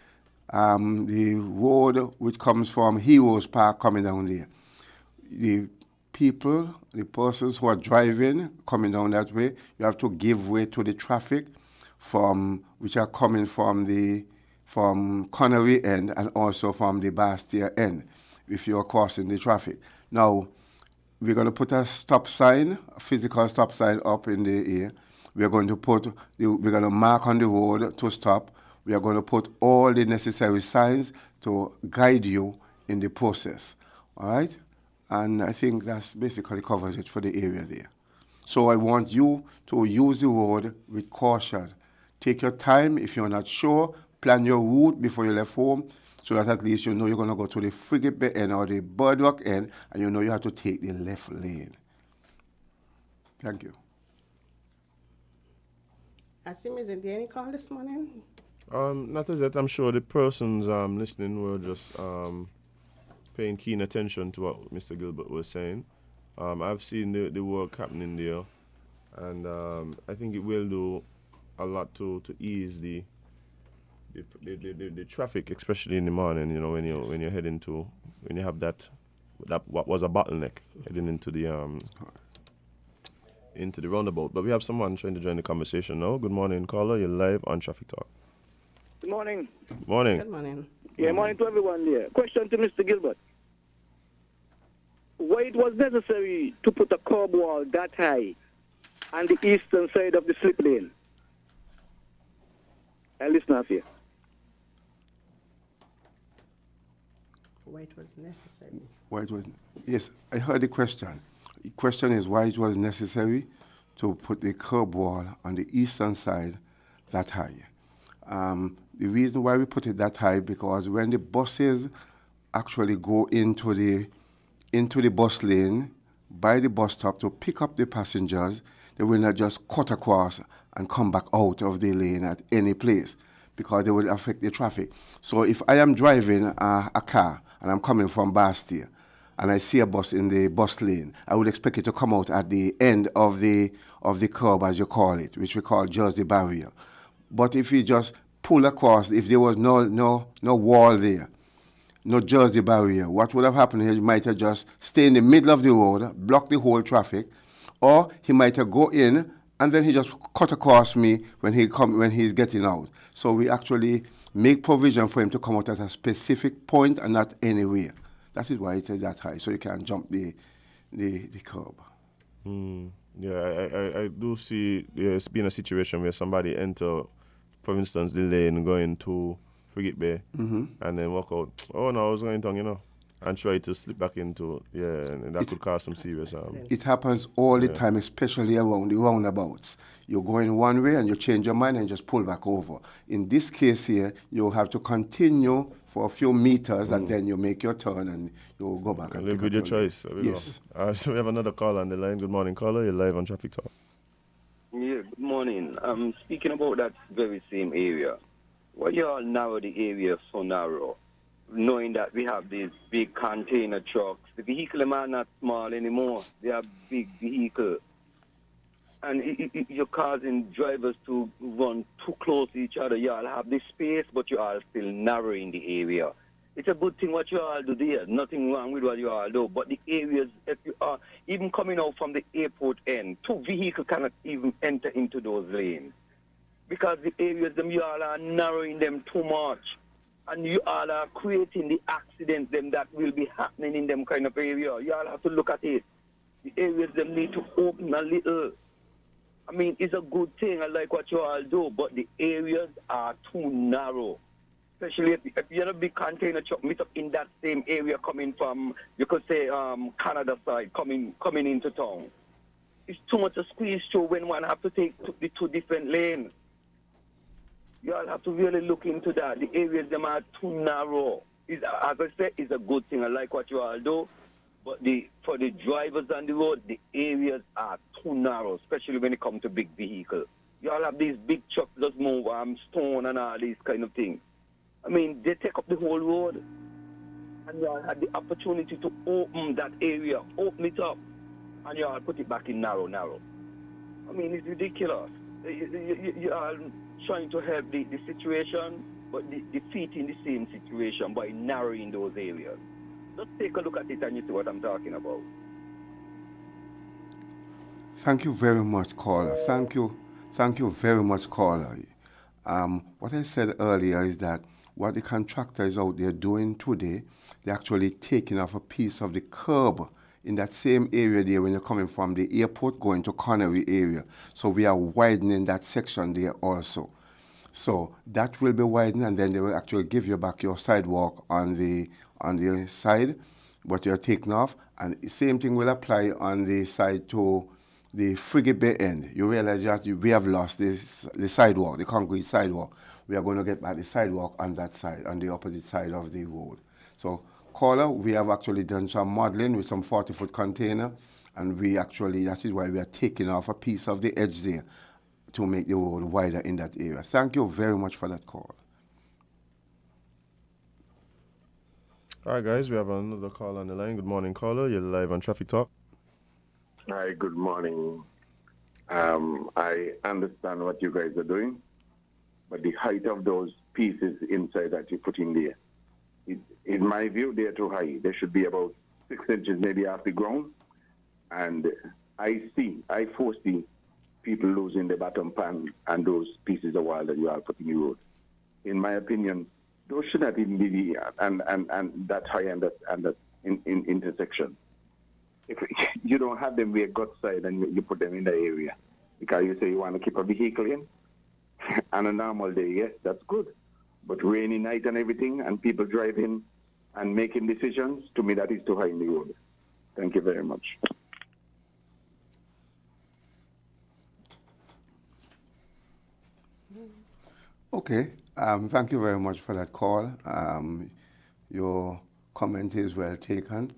the road which comes from Heroes Park coming down there, the persons who are driving, coming down that way, you have to give way to the traffic which are coming from Connery end and also from the Bastille end, if you're crossing the traffic. Now, we're going to put a stop sign, a physical stop sign up in the air. We're going to mark on the road to stop. We are going to put all the necessary signs to guide you in the process. All right? And I think that's basically covers it for the area there. So I want you to use the road with caution. Take your time. If you're not sure, plan your route before you left home so that at least you know you're going to go to the Frigate Bay end or the Bird Rock end, and you know you have to take the left lane. Thank you. Asim, isn't there any call this morning? Not as yet. I'm sure the persons listening were just paying keen attention to what Mr. Gilbert was saying. I've seen the work happening there, and I think it will do a lot to ease the traffic, especially in the morning. You know, when you're heading to, when you have that what was a bottleneck heading into the roundabout. But we have someone trying to join the conversation now. Good morning, caller. You're live on Traffic Talk. Good morning. Morning. Good morning. Yeah, morning to everyone there. Question to Mr. Gilbert. Why it was necessary to put a curb wall that high on the eastern side of the slip lane? I listen up here. Why it was necessary? Why it was, yes, I heard the question. The question is why it was necessary to put the curb wall on the eastern side that high. The reason why we put it that high, because when the buses actually go into the bus lane by the bus stop to pick up the passengers, they will not just cut across and come back out of the lane at any place, because they will affect the traffic. So if I am driving a car and I'm coming from Bastia and I see a bus in the bus lane, I would expect it to come out at the end of the curb, as you call it, which we call Jersey barrier. But if you just pull across, if there was no wall there, no Jersey barrier, what would have happened is he might have just stay in the middle of the road, block the whole traffic, or he might have go in and then he just cut across me when he's getting out. So we actually make provision for him to come out at a specific point and not anywhere. That is why it is that high, so you can jump the curb. Yeah, I do see there's been a situation where somebody enter, for instance, the lane going to Frigate Bay, and then walk out. Oh no, I was going down, and try to slip back into, and that could cause some serious harm. It happens all the time, especially around the roundabouts. You're going one way and you change your mind and just pull back over. In this case here, you have to continue for a few meters and then you make your turn and you go back. And live with your choice. Yes. So we have another call on the line. Good morning, caller. You're live on Traffic Talk. Yeah, good morning. I'm speaking about that very same area. Why you all narrow the area so narrow, knowing that we have these big container trucks? The vehicles are not small anymore. They are big vehicles. And you're causing drivers to run too close to each other. You all have this space, but you all still narrowing the area. It's a good thing what you all do there. Nothing wrong with what you all do. But the areas, if you are even coming out from the airport end, two vehicles cannot even enter into those lanes. Because the areas, you all are narrowing them too much. And you all are creating the accidents that will be happening in them kind of area. You all have to look at it. The areas, them need to open a little. I mean, it's a good thing. I like what you all do, but the areas are too narrow. Especially if you're a big container truck meet up in that same area coming from, you could say, Canada side, coming into town. It's too much to squeeze through when one have to take the two different lanes. You all have to really look into that. The areas, them are too narrow. As I said, it's a good thing. I like what you all do. But for the drivers on the road, the areas are too narrow, especially when it comes to big vehicles. You all have these big trucks that move, stone and all these kind of things. I mean, they take up the whole road. And you all had the opportunity to open that area, open it up, and you all put it back in narrow. I mean, it's ridiculous. You are trying to help the situation, but defeating the same situation by narrowing those areas. Just take a look at it and you see what I'm talking about. Thank you very much, caller. Thank you very much, caller. What I said earlier is that what the contractor is out there doing today, they're actually taking off a piece of the curb in that same area there when you're coming from the airport going to Connery area. So we are widening that section there also. So that will be widened, and then they will actually give you back your sidewalk on the side, what you're taking off. And same thing will apply on the side to the Frigate Bay end. You realize that we have lost the sidewalk, the concrete sidewalk. We are going to get back the sidewalk on that side, on the opposite side of the road. So, caller, we have actually done some modeling with some 40-foot container, and that is why we are taking off a piece of the edge there to make the road wider in that area. Thank you very much for that call. All right, guys, we have another call on the line. Good morning, caller. You're live on Traffic Talk. Hi, good morning. I understand what you guys are doing, but the height of those pieces inside that you put in there, in my view, they're too high. They should be about 6 inches, maybe off the ground. And I foresee people losing the bottom pan and those pieces of wire that you are putting in the road. In my opinion, those should not even be and that high and that in intersection. If you don't have them where gut side and you put them in the area because you say you want to keep a vehicle in, on a normal day, yes, that's good. But rainy night and everything, and people driving and making decisions, to me that is too high in the road. Thank you very much. Okay, thank you very much for that call. Your comment is well taken.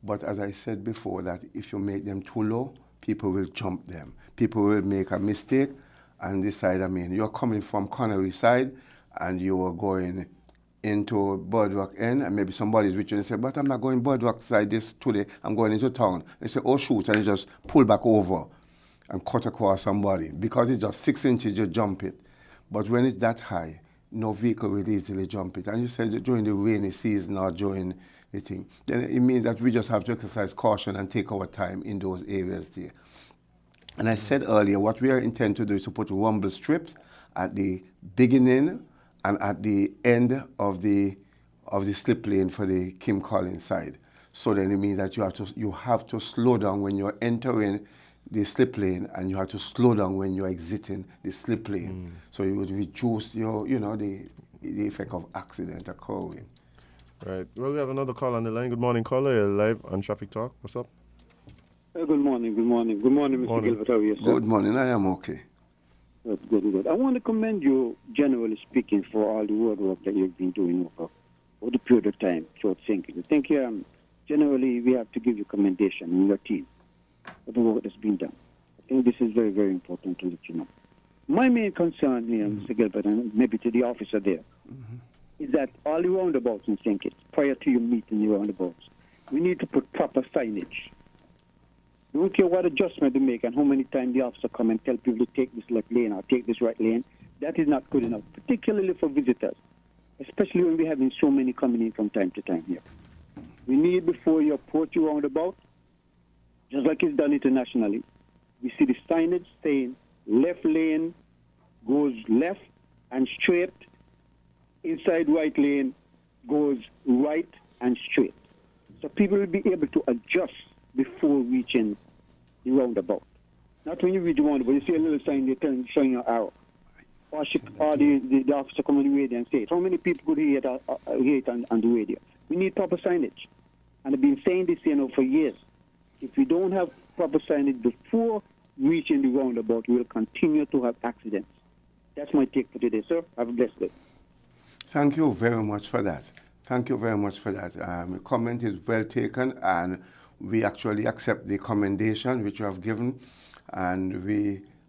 But as I said before, that if you make them too low, people will jump them. People will make a mistake and decide, you're coming from Connery side and you are going into Birdwalk end, and maybe somebody's with you and say, but I'm not going Birdwalk side this today, I'm going into town. They say, oh shoot, and you just pull back over and cut across somebody. Because it's just 6 inches, you jump it. But when it's that high, no vehicle will easily jump it. And you said during the rainy season or during the thing, then it means that we just have to exercise caution and take our time in those areas there. And I said earlier, what we are intending to do is to put rumble strips at the beginning and at the end of the slip lane for the Kim Collins side. So then it means that you have to slow down when you're entering the slip lane, and you have to slow down when you're exiting the slip lane. So you would reduce the effect of accident occurring. Right. Well, we have another call on the line. Good morning, caller. You're live on Traffic Talk. What's up? Good morning, Mr. Gilbert. How are you, sir? Good morning. I am okay. Good. I want to commend you, generally speaking, for all the road work that you've been doing over the period of time. So thank you. Thank you. Generally, we have to give you commendation in your team for the work that's been done. I think this is very, very important to let you know. My main concern here, Mr. Gilbert, and maybe to the officer there, is that all the roundabouts in St. Kitts, prior to your meeting the roundabouts, we need to put proper signage. We don't care what adjustment they make and how many times the officer come and tell people to take this left lane or take this right lane. That is not good enough, particularly for visitors, especially when we're having so many coming in from time to time here. We need, before you approach your roundabout, just like it's done internationally, we see the signage saying left lane goes left and straight, inside right lane goes right and straight. So people will be able to adjust before reaching the roundabout. Not when you reach the roundabout, you see a little sign there showing your arrow. Or the officer come on the radio and say it. How many people could hear it on the radio? We need proper signage. And I've been saying this for years. If we don't have proper signage before reaching the roundabout, we will continue to have accidents. That's my take for today, sir. Have a blessed day. Thank you very much for that. The comment is well taken, and we actually accept the commendation which you have given. And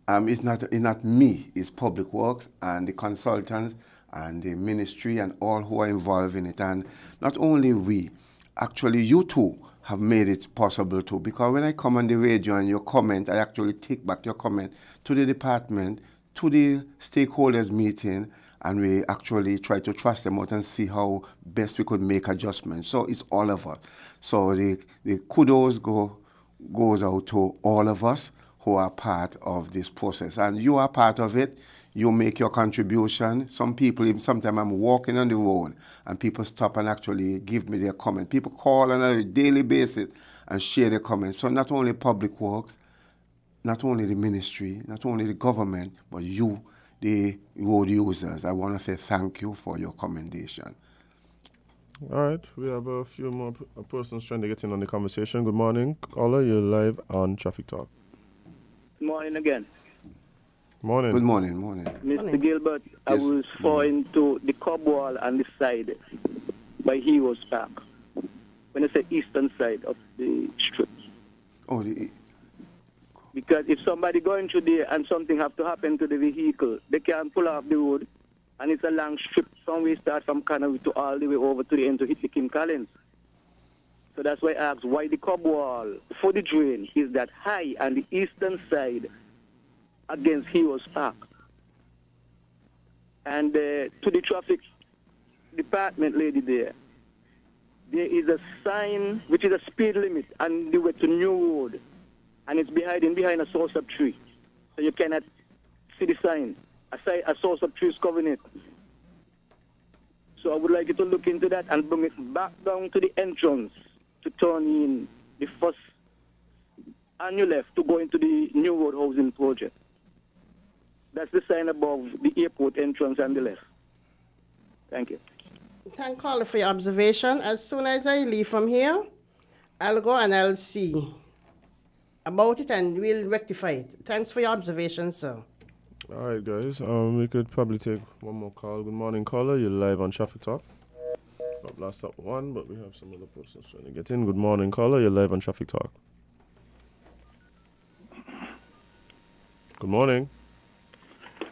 it's not me, it's Public Works and the consultants and the ministry and all who are involved in it. And not only we, actually you too have made it possible too. Because when I come on the radio and you comment, I actually take back your comment to the department, to the stakeholders meeting, and we actually try to trust them out and see how best we could make adjustments. So it's all of us. So the kudos goes out to all of us who are part of this process. And you are part of it. You make your contribution. Some people, sometimes I'm walking on the road and people stop and actually give me their comment. People call on a daily basis and share their comments. So not only Public Works, not only the ministry, not only the government, but you, the road users. I want to say thank you for your commendation. All right, we have a few more persons trying to get in on the conversation. Good morning, caller. You're live on Traffic Talk. Good morning again. Morning. Good morning. Mr. Gilbert, I was falling to the cob wall on the side by Heroes Park. When I say eastern side of the strip. Oh, because if somebody going through there and something have to happen to the vehicle, they can pull off the road, and it's a long strip. Some way start from Canary to all the way over to the end to hit the Kim Collins. So that's why I asked why the cob wall for the drain is that high on the eastern side against Heroes Park. And to the traffic department lady there is a sign which is a speed limit on the way to New Road, and it's behind a source of tree, so you cannot see the sign. A source of trees covering it. So I would like you to look into that and bring it back down to the entrance to turn in the first on your left to go into the New Road housing project. That's the sign above the airport entrance on the left. Thank you. Thank caller for your observation. As soon as I leave from here, I'll go and I'll see about it and we'll rectify it. Thanks for your observation, sir. All right, guys. We could probably take one more call. Good morning, caller. You're live on Traffic Talk. Got last up one, but we have some other persons trying to get in. Good morning, caller. You're live on Traffic Talk. Good morning.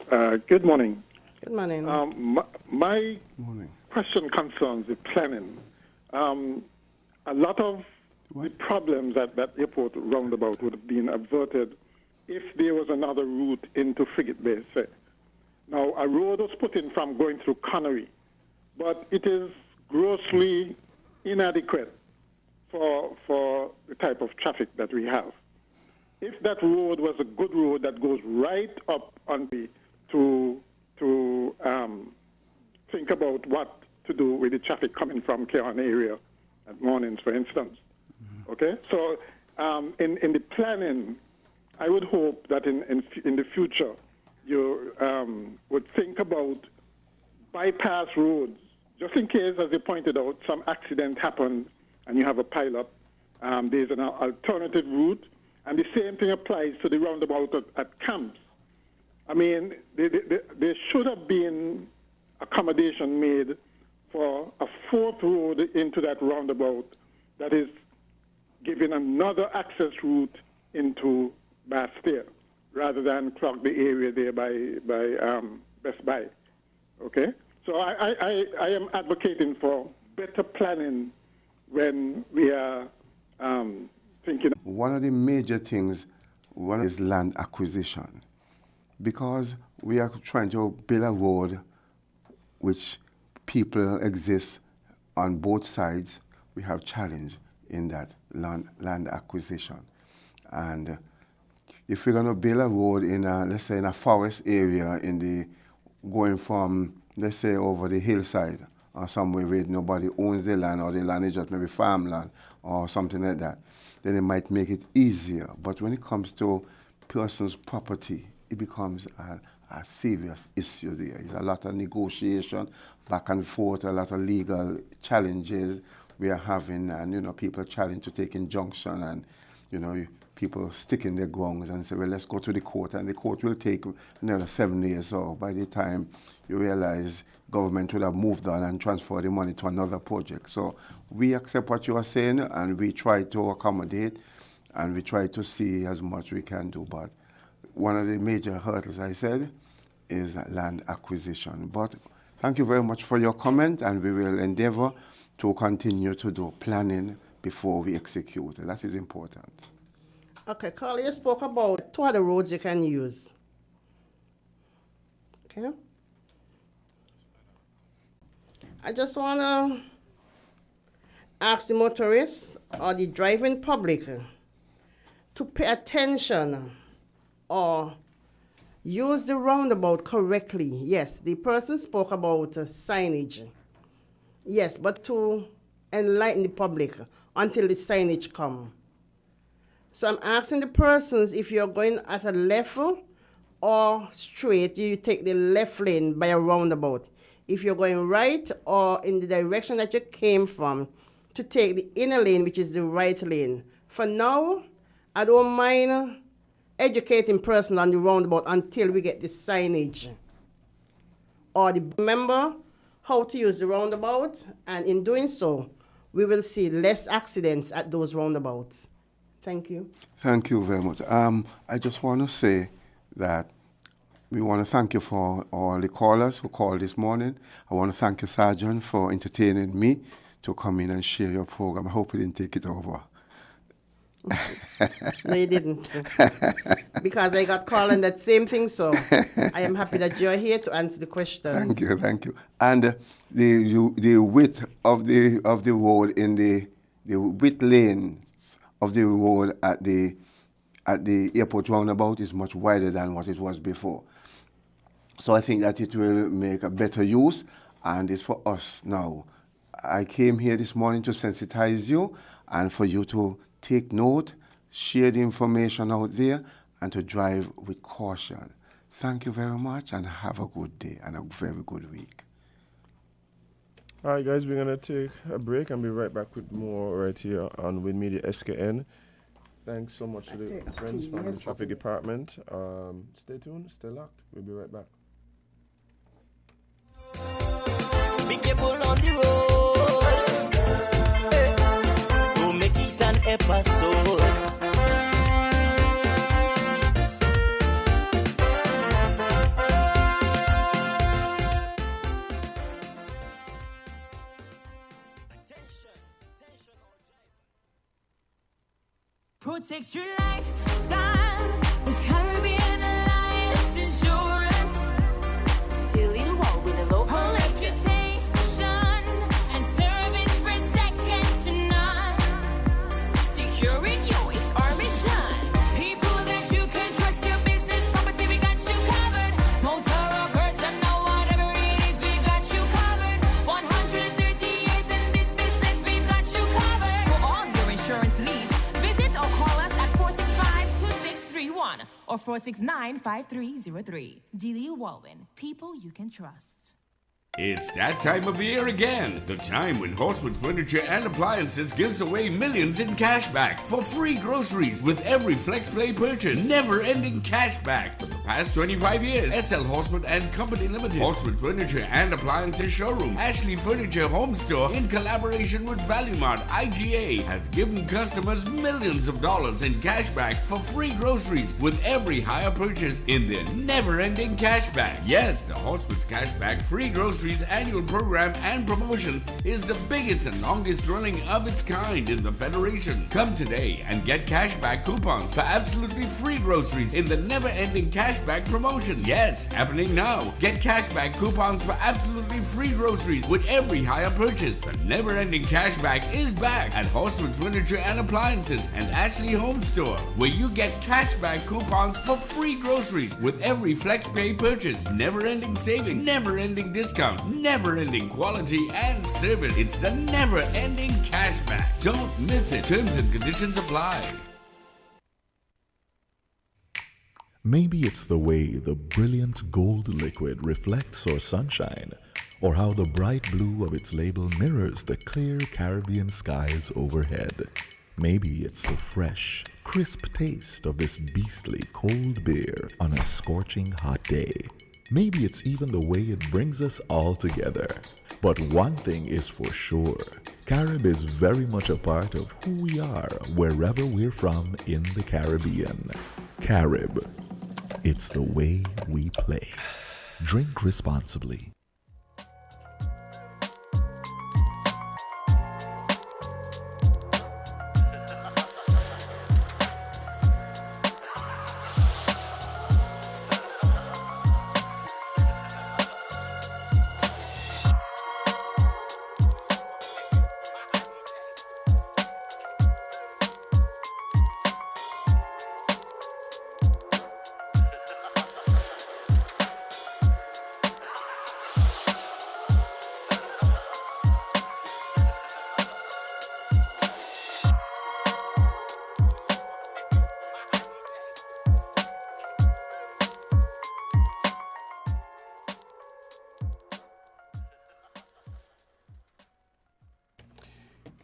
Good morning. Good morning. My question concerns the planning. A lot of the problems at that airport roundabout would have been averted if there was another route into Frigate Bay. Say. Now, a road was put in from going through Connery, but it is grossly inadequate for the type of traffic that we have. If that road was a good road that goes right up on the to think about what to do with the traffic coming from Keon area at mornings, for instance. Okay, so in the planning, I would hope that in the future you would think about bypass roads, just in case, as you pointed out, some accident happens and you have a pileup. There's an alternative route, and the same thing applies to the roundabout at camps. I mean, there should have been accommodation made for a fourth road into that roundabout that is giving another access route into Bastille, rather than clog the area there by Best Buy. Okay? So I am advocating for better planning when we are thinking. One of the major things, one is land acquisition, because we are trying to build a road which people exist on both sides. We have challenge in that land acquisition. And if we're going to build a road in let's say in a forest area going from, let's say, over the hillside or somewhere where nobody owns the land, or the land is just maybe farmland or something like that, then it might make it easier. But when it comes to person's property, it becomes a serious issue there. There's a lot of negotiation, back and forth, a lot of legal challenges we are having, and people challenge to take injunction, and people stick in their grounds and say, well, let's go to the court, and the court will take another 7 years. So by the time you realize government would have moved on and transferred the money to another project. So we accept what you are saying, and we try to accommodate, and we try to see as much we can do. But one of the major hurdles, I said, is land acquisition. But thank you very much for your comment, and we will endeavor to continue to do planning before we execute. That is important. Okay, Carl, you spoke about 2 other roads you can use. Okay? I just want to ask the motorists or the driving public to pay attention or use the roundabout correctly. Yes, the person spoke about signage. Yes, but to enlighten the public until the signage come. So I'm asking the persons, if you're going at a left or straight, you take the left lane by a roundabout. If you're going right or in the direction that you came from, to take the inner lane, which is the right lane. For now, I don't mind educating person on the roundabout until we get the signage. Or remember how to use the roundabout, and in doing so, we will see less accidents at those roundabouts. Thank you. Thank you very much. I just want to say that we want to thank you for all the callers who called this morning. I want to thank you, Sergeant, for entertaining me to come in and share your program. I hope you didn't take it over. No, you didn't. Because I got called on that same thing, so I am happy that you're here to answer the questions. Thank you. And the width of the road in the width lane of the road at the airport roundabout is much wider than what it was before. So I think that it will make a better use, and it's for us now. I came here this morning to sensitize you and for you to take note, share the information out there, and to drive with caution. Thank you very much, and have a good day and a very good week. All right, guys, we're going to take a break and be right back with more right here on Win Media SKN. Thanks so much to the friends from the traffic department. Stay tuned, stay locked. We'll be right back. Be careful on the road. Hey. Don't make it an episode. Protect your lifestyle with Caribbean Alliance Insurance. Till you walk with a low reputation and service for second to none. Securing you is our mission. People that you can trust, your business, property, we got you covered. Motor or personal, whatever it is, we got you covered. 130 years in this business, we got you covered. For all your insurance needs, visit or call us at 465-2631 or 469-5303. Delia Walwyn, people you can trust. It's that time of the year again. The time when Horsewood Furniture and Appliances gives away millions in cash back for free groceries with every FlexPlay purchase. Never-ending cash back for the past 25 years. SL Horsewood and Company Limited, Horsewood Furniture and Appliances Showroom, Ashley Furniture Home Store, in collaboration with Value Mart IGA, has given customers millions of dollars in cash back for free groceries with every hire purchase in their never-ending cash back. Yes, the Horsewood's cash back free groceries annual program and promotion is the biggest and longest running of its kind in the Federation. Come today and get cashback coupons for absolutely free groceries in the never-ending cashback promotion. Yes, happening now. Get cashback coupons for absolutely free groceries with every hire purchase. The never-ending cashback is back at Horsewood Furniture and Appliances and Ashley Home Store, where you get cashback coupons for free groceries with every FlexPay purchase. Never-ending savings, never-ending discounts, never-ending quality and service. It's the never-ending cashback. Don't miss it. Terms and conditions apply. Maybe it's the way the brilliant gold liquid reflects our sunshine, or how the bright blue of its label mirrors the clear Caribbean skies overhead. Maybe it's the fresh, crisp taste of this beastly cold beer on a scorching hot day. Maybe it's even the way it brings us all together. But one thing is for sure, Carib is very much a part of who we are wherever we're from in the Caribbean. Carib, it's the way we play. Drink responsibly.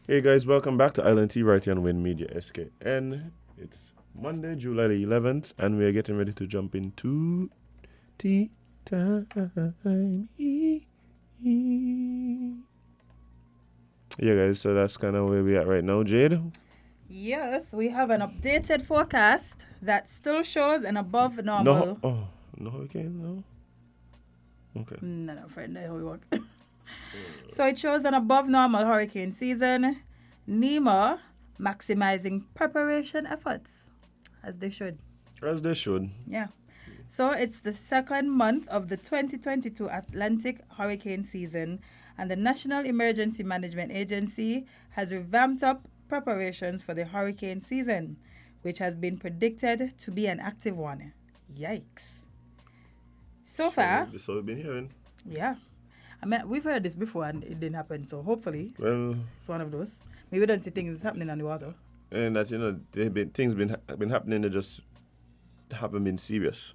Hey guys, welcome back to Island Tea right here on Win Media SKN. It's Monday, July the 11th, and we are getting ready to jump into tea time. Yeah, guys, so that's kind of where we at right now, Jade. Yes, we have an updated forecast that still shows an above normal. No hurricane, no. Okay. No, friend, that's how we work. So it shows an above normal hurricane season. NEMA maximizing preparation efforts, as they should. As they should. Yeah. So it's the second month of the 2022 Atlantic hurricane season, and the National Emergency Management Agency has revamped up preparations for the hurricane season, which has been predicted to be an active one. Yikes. So far, So we've been hearing. yeah. I mean, we've heard this before and it didn't happen, so hopefully Well, it's one of those. Maybe we don't see things happening on the water. and that, you know, things been happening, they just haven't been serious.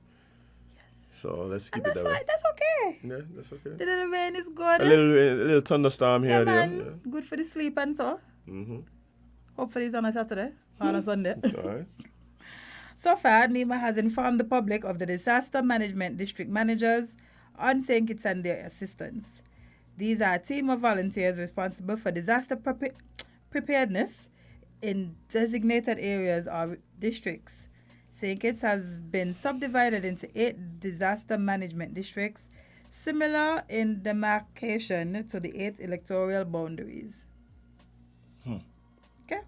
Yes. So let's keep it that way. That's okay. Yeah, that's okay. The little rain is good. A little thunderstorm Yeah, here, there. man. Good for the sleep and so. Mm-hmm. Hopefully it's on a Saturday or on a Sunday. All right. So far, NEMA has informed the public of the disaster management district managers on St. Kitts and their assistance. These are a team of volunteers responsible for disaster preparedness in designated areas or districts. St. Kitts has been subdivided into 8 disaster management districts, similar in demarcation to the 8 electoral boundaries. Okay.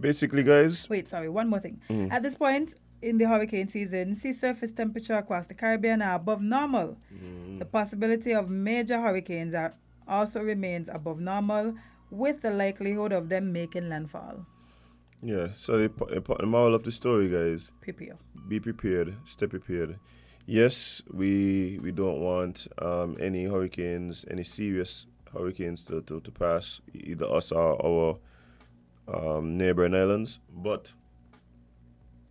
Basically, guys. Wait, sorry, one more thing. Mm. At this point in the hurricane season, sea surface temperature across the Caribbean are above normal. The possibility of major hurricanes also remains above normal, with the likelihood of them making landfall. Yeah, so the moral of the story, guys. Prepare. Be prepared. Stay prepared. Yes, we don't want any hurricanes, any serious hurricanes to pass either us or our neighboring islands, but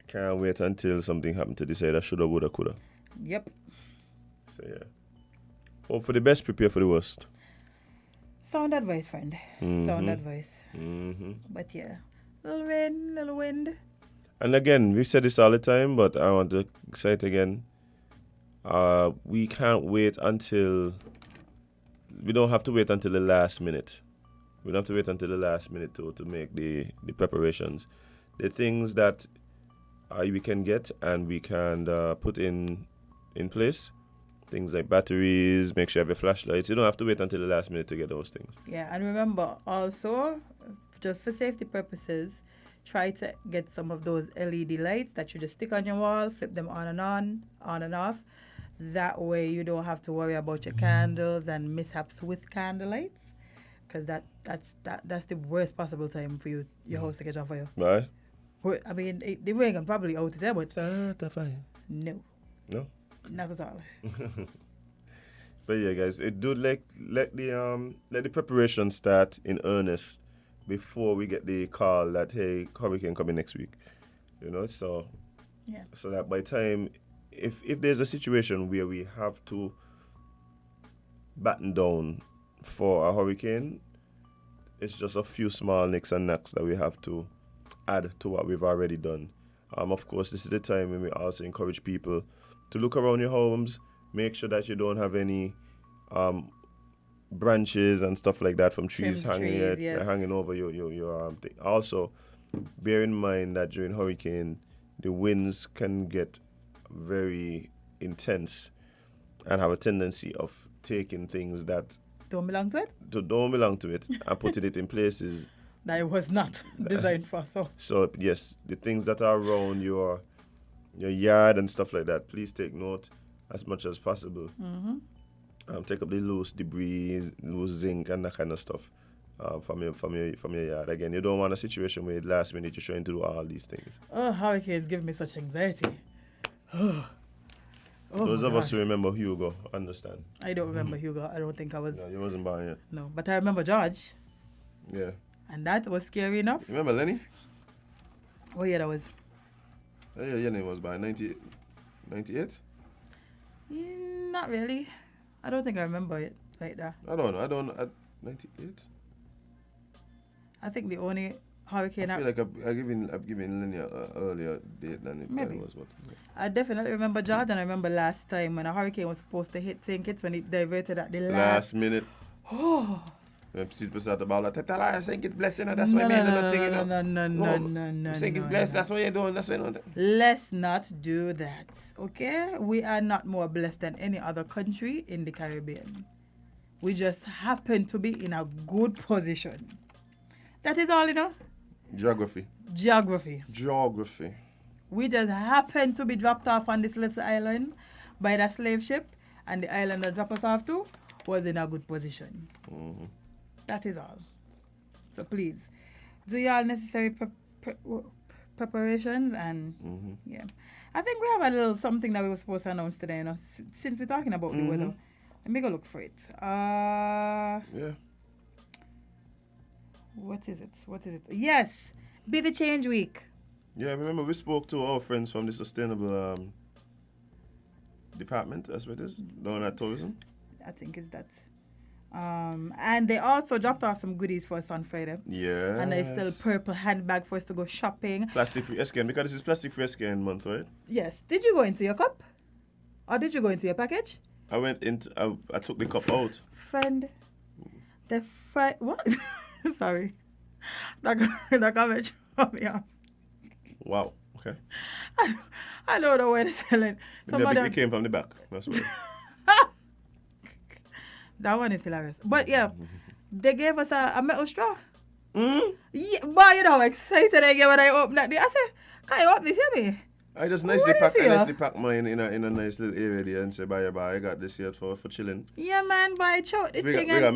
can't wait until something happened to decide that shoulda, woulda, coulda. Yep. So yeah, hope for the best, prepare for the worst. Sound advice, friend. Sound advice. Mm-hmm. But yeah, little rain, little wind. And again, we've said this all the time, but I want to say it again. We can't wait until. We don't have to wait until the last minute. We don't have to wait until the last minute to make the preparations. The things that we can get and we can put in place, things like batteries, make sure you have your flashlights. You don't have to wait until the last minute to get those things. Yeah, and remember also, just for safety purposes, try to get some of those LED lights that you just stick on your wall, flip them on and off. That way you don't have to worry about your candles and mishaps with candle lights, because that's the worst possible time for your house to catch on fire. Right. I mean, the rain can probably out it there, but no, not at all. But yeah, guys, it do let the preparation start in earnest before we get the call that hey, hurricane coming next week. You know, so yeah. So that by time if there's a situation where we have to batten down for a hurricane, it's just a few small nicks and knacks that we have to add to what we've already done. Of course, this is the time when we also encourage people to look around your homes, make sure that you don't have any branches and stuff like that from trees hanging over your thing. Also, bear in mind that during hurricane, the winds can get very intense and have a tendency of taking things that don't belong to it and putting it in places that it was not designed for. So yes, the things that are around your yard and stuff like that, please take note as much as possible. Take up the loose debris, loose zinc and that kind of stuff from your yard. Again, you don't want a situation where last minute you're trying to do all these things. Oh, hurricanes give me such anxiety. Those of us who remember Hugo understand. I don't remember Hugo. I don't think I was. No, you wasn't born yet. No, but I remember George. Yeah. And that was scary enough. Remember Lenny? Oh yeah, that was. Yeah, your name was by 98? Not really. I don't think I remember it like that. I don't know. 98? I think the only hurricane I feel like I've given Linear an earlier date than it Maybe. was. What? I definitely remember Jordan. I remember last time when a hurricane was supposed to hit St. Kitts when it diverted at the Last minute. Oh. When people start about that, tell her I think it's blessed, you know. That's why I made another thing, you know. No. You think it's blessed, that's what you're doing, that's what you're doing. Let's not do that, okay? We are not more blessed than any other country in the Caribbean. We just happen to be in a good position. That is all, you know? Geography. We just happen to be dropped off on this little island by that slave ship, and the island that dropped us off to was in a good position. Mm-hmm. That is all. So please, do your necessary preparations and yeah. I think we have a little something that we were supposed to announce today, you know, since we're talking about the weather. Let me go look for it. Yeah. What is it? Yes, Be the Change Week. Yeah, remember we spoke to our friends from the sustainable department, that's what it is, down at tourism. I think it's that. And they also dropped off some goodies for us on Friday. Yeah. And there's still purple handbag for us to go shopping. Plastic free SKN, because this is plastic free SKN month, right? Yes. Did you go into your cup? Or did you go into your package? I went into, I took the cup out. Friend. What? Sorry. That comment threw me off. Wow. Okay. I don't know where they're selling. It came from the back. That's why. That one is hilarious. But yeah, they gave us a metal straw. Yeah, boy, you know how excited I get when I open that. I said, can you open this here, me? I just nicely pack mine in a nice little area there and say, bye, I got this here for chilling. Yeah, man, buy choke the thing. We got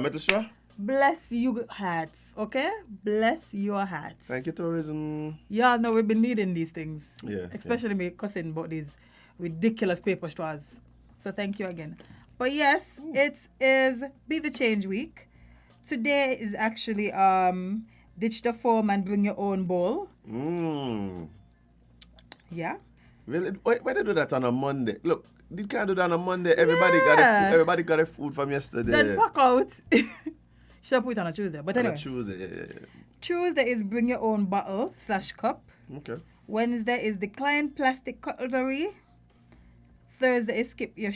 metal straw? Bless you hats, okay? Bless your hats. Thank you, tourism. Y'all know we've been needing these things. Yeah. Especially me cussing about these ridiculous paper straws. So thank you again. But yes, it is Be the Change Week. Today is actually ditch the foam and bring your own bowl. Yeah. Really? Why they do that on a Monday? Look, they can't do that on a Monday. Everybody got a food from yesterday. Then pack out. Should have put it on a Tuesday. But anyway. On a Tuesday, yeah. Tuesday is bring your own bottle / cup. Okay. Wednesday is decline plastic cutlery. Thursday is skip the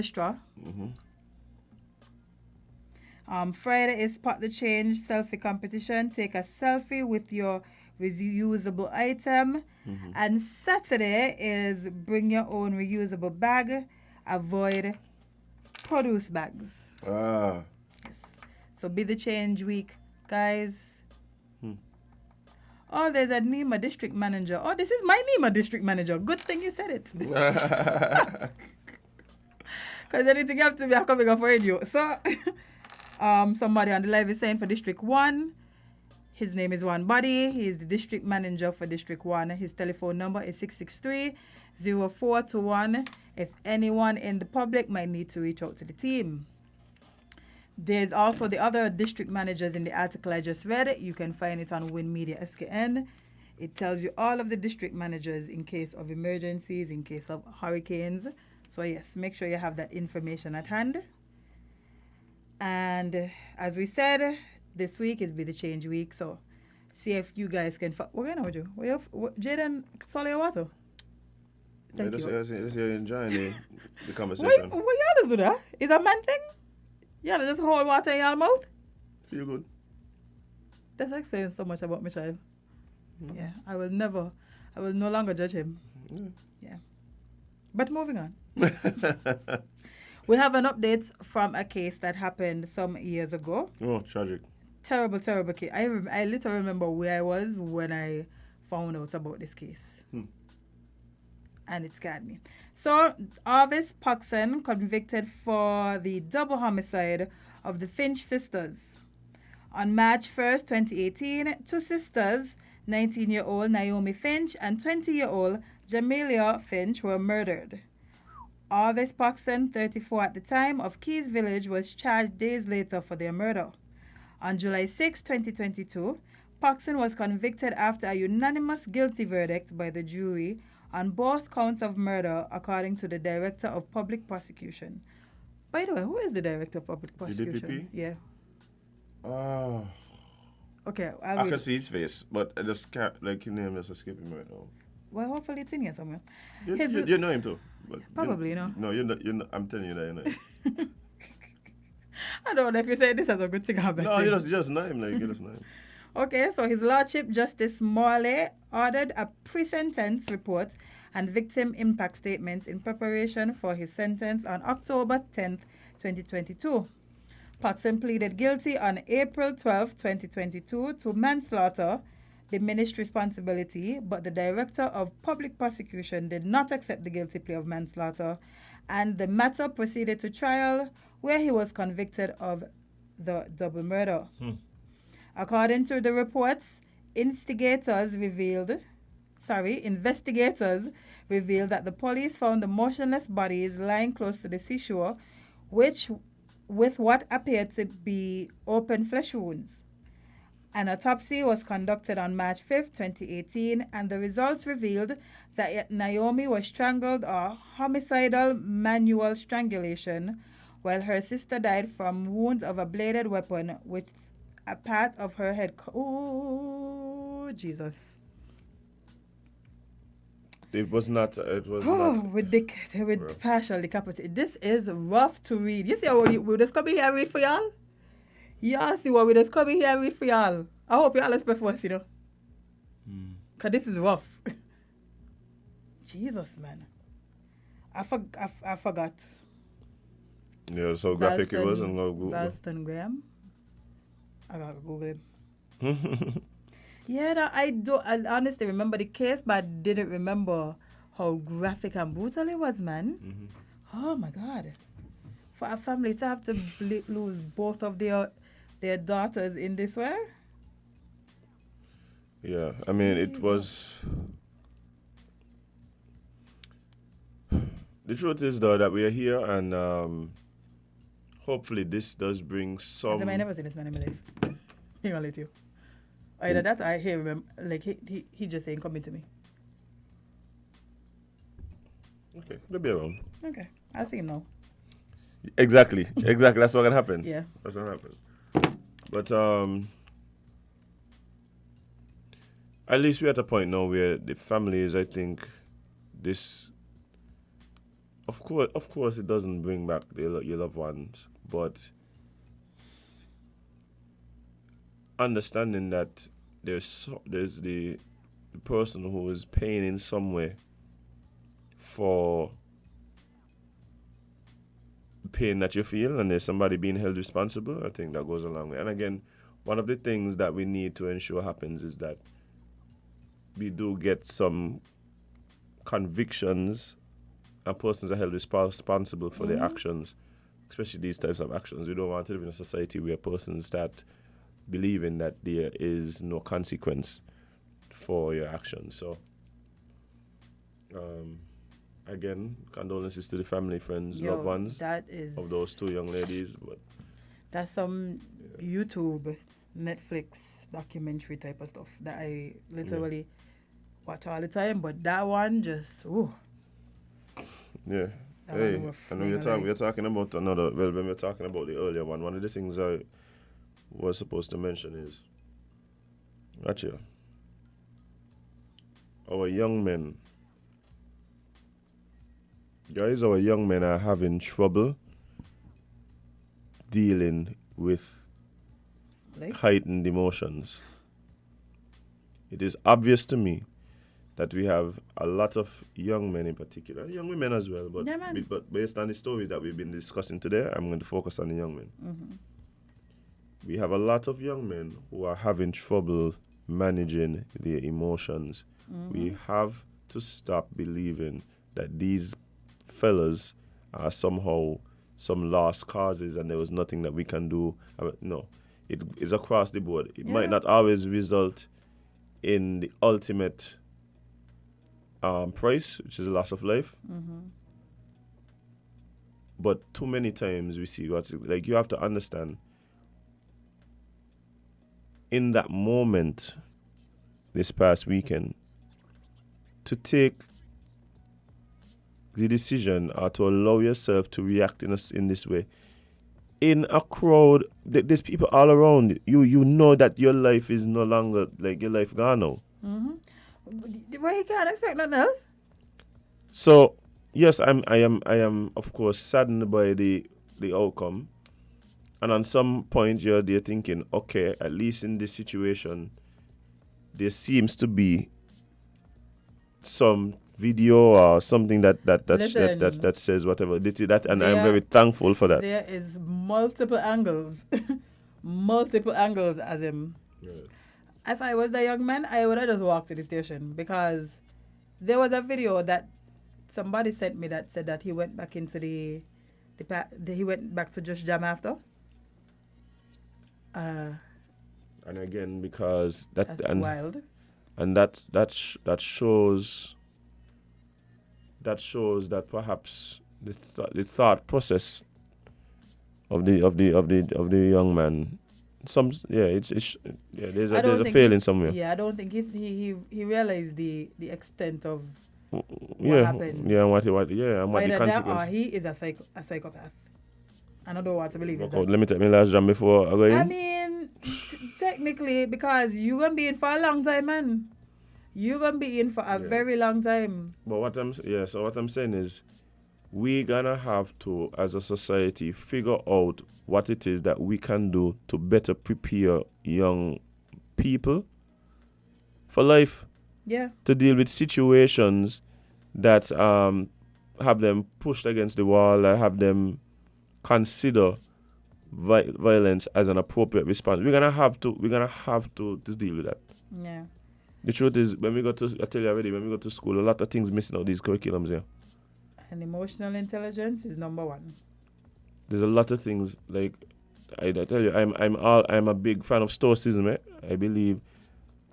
straw. Friday is Spot the Change selfie competition. Take a selfie with your reusable item. And Saturday is bring your own reusable bag. Avoid produce bags. Yes. So Be the Change Week, guys. Oh, there's a NEMA district manager. Oh, this is my NEMA district manager. Good thing you said it. Because anything you have to be coming off radio. So, somebody on the live is saying for District 1, his name is One Body. He is the district manager for District 1. His telephone number is 663-0421. If anyone in the public might need to reach out to the team. There's also the other district managers in the article I just read. You can find it on Win Media SKN. It tells you all of the district managers in case of emergencies, in case of hurricanes. So yes, make sure you have that information at hand. And as we said, this week is Be the Change Week. So see if you guys can... What going on with you? Jaden, swallow your water. Thank you. You're enjoying the conversation. Why y'all just do that? Is that a man thing? Y'all just hold water in y'all mouth? Feel good. That's explaining so much about my child. Yeah, I will no longer judge him. Yeah. But moving on. We have an update from a case that happened some years ago. Oh, tragic. Terrible, terrible case. I literally remember where I was when I found out about this case. And it scared me. So, Arvis Paxson convicted for the double homicide of the Finch sisters. On March 1st, 2018, two sisters, 19-year-old Naomi Finch and 20-year-old Jamelia Finch, were murdered. Arvis Paxson, 34 at the time, of Keys Village, was charged days later for their murder. On July 6, 2022, Paxson was convicted after a unanimous guilty verdict by the jury on both counts of murder, according to the Director of Public Prosecution. By the way, who is the Director of Public Prosecution? DPP? Yeah. Oh. Okay, I can see his face, but I just can't, like, his name is escaping me right now. Well, hopefully it's in here somewhere. You know him too. But Probably, no. No, you're not, I'm telling you that you know him. I don't know if you say this as a good thing or bad No, thing. you just know him. Like, you just know him. Okay, so His Lordship Justice Morley ordered a pre-sentence report and victim impact statements in preparation for his sentence on October 10th, 2022. Paxson pleaded guilty on April 12, 2022 to manslaughter, diminished responsibility, but the Director of Public Prosecution did not accept the guilty plea of manslaughter, and the matter proceeded to trial where he was convicted of the double murder. According to the reports, investigators revealed that the police found the motionless bodies lying close to the seashore, with what appeared to be open flesh wounds. An autopsy was conducted on March 5, 2018, and the results revealed that Naomi was strangled or homicidal manual strangulation, while her sister died from wounds of a bladed weapon with a part of her head. Oh, Jesus. It was not. It was Oh, not. with partial decapitation. This is rough to read. You see how we just come here and read for y'all? Y'all see what we just come here and read for y'all? I hope y'all is before us, you know. Because this is rough. Jesus, man. I forgot. Yeah, so graphic it was. I'm going to Google. Valston Graham. I got to Google him. Yeah, I honestly remember the case, but I didn't remember how graphic and brutal it was, man. Oh, my God. For a family to have to lose both of their daughters in this way? Yeah, I mean, it was... The truth is, though, that we are here, and hopefully this does bring some... I never seen this man in my life. He gonna let you. Either that, I hear him, like, he just ain't coming to me. Okay, they'll be around. Okay, I'll see him now. Exactly. That's what's gonna happen. Yeah. That's what happen. But at least we're at a point now where the families, I think, this. Of course, it doesn't bring back your loved ones, but understanding that there's the person who is paying in some way for pain that you feel, and there's somebody being held responsible, I think that goes a long way. And again, one of the things that we need to ensure happens is that we do get some convictions and persons are held responsible for their actions, especially these types of actions. We don't want to live in a society where persons start believing that there is no consequence for your actions. So, again, condolences to the family, friends, loved ones of those two young ladies. But that's some YouTube, Netflix documentary type of stuff that I literally watch all the time. But that one just, ooh. Yeah. Hey, and when we're talking about another, well, when we're talking about the earlier one of the things I was supposed to mention is, actually, our young men are having trouble dealing with heightened emotions. It is obvious to me that we have a lot of young men in particular, young women as well, but, but based on the stories that we've been discussing today, I'm going to focus on the young men. We have a lot of young men who are having trouble managing their emotions. We have to stop believing that these fellas are somehow some lost causes and there was nothing that we can do. No, it is across the board. It might not always result in the ultimate price, which is the loss of life. But too many times we see what's like. You have to understand, in that moment this past weekend, to take the decision or to allow yourself to react in this way. In a crowd, there's people all around you. You know that your life is no longer like your life gone now. Well, he can't expect nothing else. So yes, I am of course saddened by the outcome. And on some point you're there thinking, okay, at least in this situation, there seems to be some video or something that says whatever. And I'm very thankful for that. There is multiple angles. Multiple angles as him. Yeah. If I was the young man, I would have just walked to the station because there was a video that somebody sent me that said that he went back into he went back to Just Jam after. And again, because that's wild. And that shows that perhaps the thought process of the young man, there's a failing somewhere. Yeah, I don't think he realized the extent of what happened. Yeah, and what the consequences. Or he is a psychopath. And I don't want to believe it. Let me take my last jam before I go in. I mean, technically, because you're going to be in for a long time, man. You're going to be in for a very long time. But what I'm saying is, we're going to have to, as a society, figure out what it is that we can do to better prepare young people for life. Yeah. To deal with situations that have them pushed against the wall, that have them consider violence as an appropriate response. We're gonna have to deal with that. Yeah. The truth is, when we go to school, a lot of things missing out these curriculums here. And emotional intelligence is number one. There's a lot of things like I tell you, I'm a big fan of stoicism. I believe.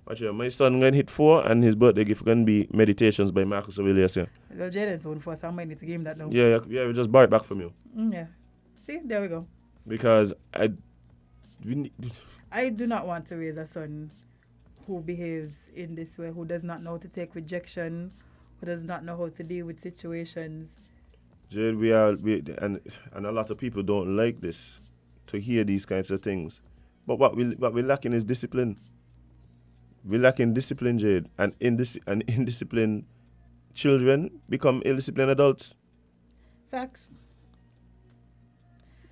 My son going to hit 4 and his birthday gift going to be Meditations by Marcus Aurelius. Yeah. Well, Jaden's own for, so I might need to give him that now. Yeah, we just buy it back from you. Yeah. See, there we go. Because I do not want to raise a son who behaves in this way, who does not know how to take rejection, who does not know how to deal with situations. Jade, and a lot of people don't like this, to hear these kinds of things. But what we're lacking is discipline. We lack in discipline, Jade, and indisciplined children become ill-disciplined adults. Facts.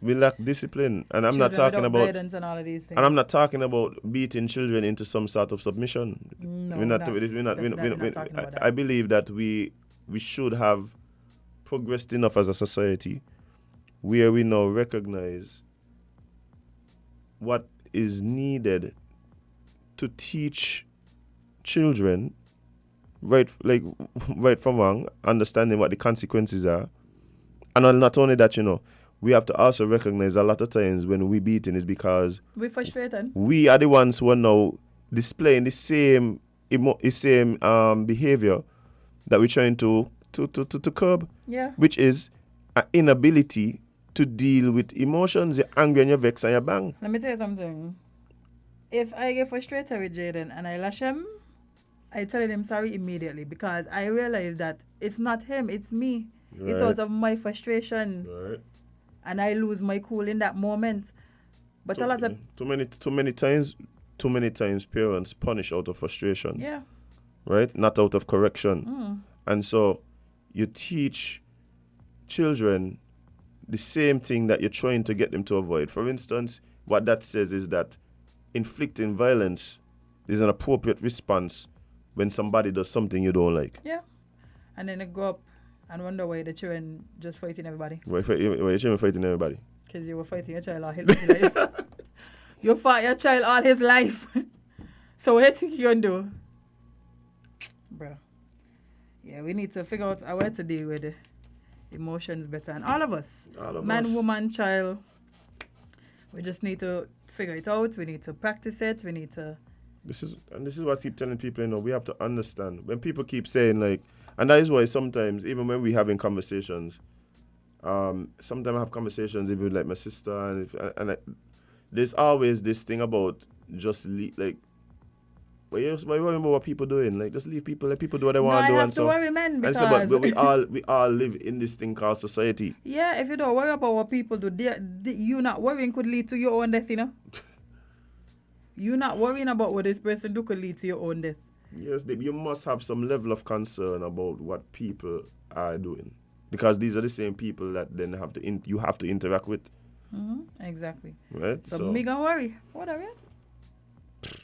We lack discipline, and I'm not talking about guidance and all of these things. And I'm not talking about beating children into some sort of submission. No, we're not talking about that. I believe that we should have progressed enough as a society where we now recognize what is needed to teach children right from wrong, understanding what the consequences are. And not only that, we have to also recognize a lot of times when we beating is because we're frustrated. We are the ones who are now displaying the same behavior that we're trying to curb. Yeah. Which is an inability to deal with emotions. You're angry and you're vexed and you're bang. Let me tell you something. If I get frustrated with Jaden and I lash him, I tell him sorry immediately because I realize that it's not him, it's me. Right. It's out of my frustration. Right. And I lose my cool in that moment. But a lot of too many times parents punish out of frustration. Yeah. Right? Not out of correction. Mm. And so you teach children the same thing that you're trying to get them to avoid. For instance, what that says is that inflicting violence is an appropriate response when somebody does something you don't like. Yeah. And then they grow up and wonder why the children just fighting everybody. Why your children fighting everybody? Because you were fighting your child all his life. You fought your child all his life. So what do you think you're going to do? Bro. Yeah, we need to figure out a way to deal with the emotions better. And all of us. Man, woman, child. We just need to figure it out. We need to practice it. We need to. This is what I keep telling people. We have to understand when people keep saying and that is why sometimes even when we're having conversations, sometimes I have conversations even with my sister, and there's always this thing about just But you worry about what people doing. Like, just leave people, let people do what they No, want I to do. have And to so, worry, man, and so, but because- we all live in this thing called society. Yeah, if you don't worry about what people do, you not worrying could lead to your own death, you know? You not worrying about what this person do could lead to your own death. Yes, you must have some level of concern about what people are doing, because these are the same people that then you have to interact with, Exactly. right? So me gonna worry. Whatever.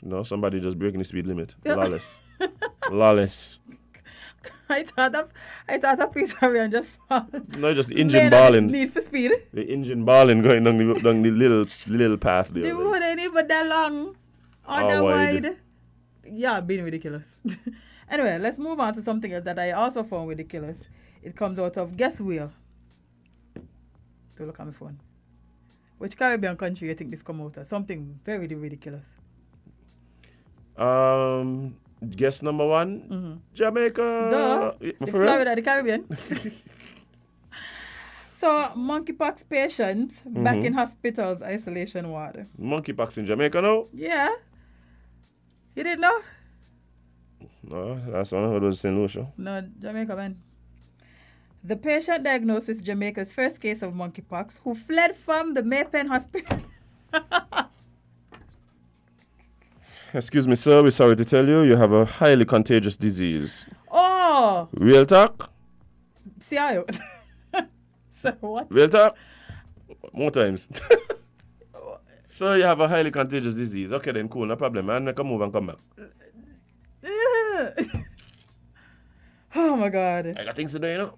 No, somebody just breaking the speed limit. Lawless. Lawless. I thought a piece of and just fall. No, just engine Man, balling. Need for speed. The engine balling going down the little path there. The like. road ain't even that long or that wide. Yeah, being ridiculous. Anyway, let's move on to something else that I also found ridiculous. It comes out of guess where? To look at my phone. Which Caribbean country you think this come out of? Something very ridiculous. Guess number one, Jamaica. Duh. Yeah, The for real? Florida, the Caribbean. So, monkeypox patients back in hospitals isolation ward. Monkeypox in Jamaica now? Yeah. You didn't know? No, that's one of those St. Lucia. No, Jamaica, man. The patient diagnosed with Jamaica's first case of monkeypox who fled from the Maypen Hospital. Excuse me, sir. We're sorry to tell you, you have a highly contagious disease. Oh! Real talk? See how you... So what? Real talk? More times. So you have a highly contagious disease. Okay then, cool, no problem, man. Make a move and come back. Oh my God. I got things to do, you know?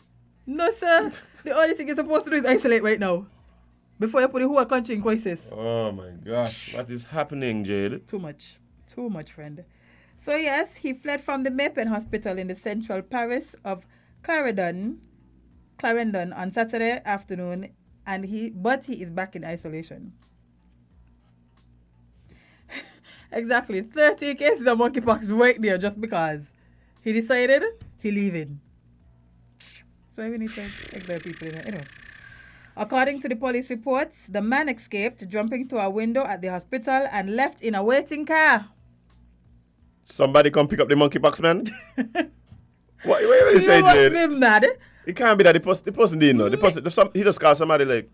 No, sir. The only thing you're supposed to do is isolate right now. Before you put the whole country in crisis. Oh my gosh. What is happening, Jade? Too much. Too much, friend. So yes, he fled from the Maypen Hospital in the central parish of Clarendon on Saturday afternoon, but he is back in isolation. Exactly. 30 cases of monkeypox right there just because he decided he leaving. So we need to exile people in it. Anyway. According to the police reports, the man escaped, jumping through a window at the hospital and left in a waiting car. Somebody come pick up the monkeypox, man. What you You say, must Jade? be mad. It can't be that the person didn't know. He just called somebody like,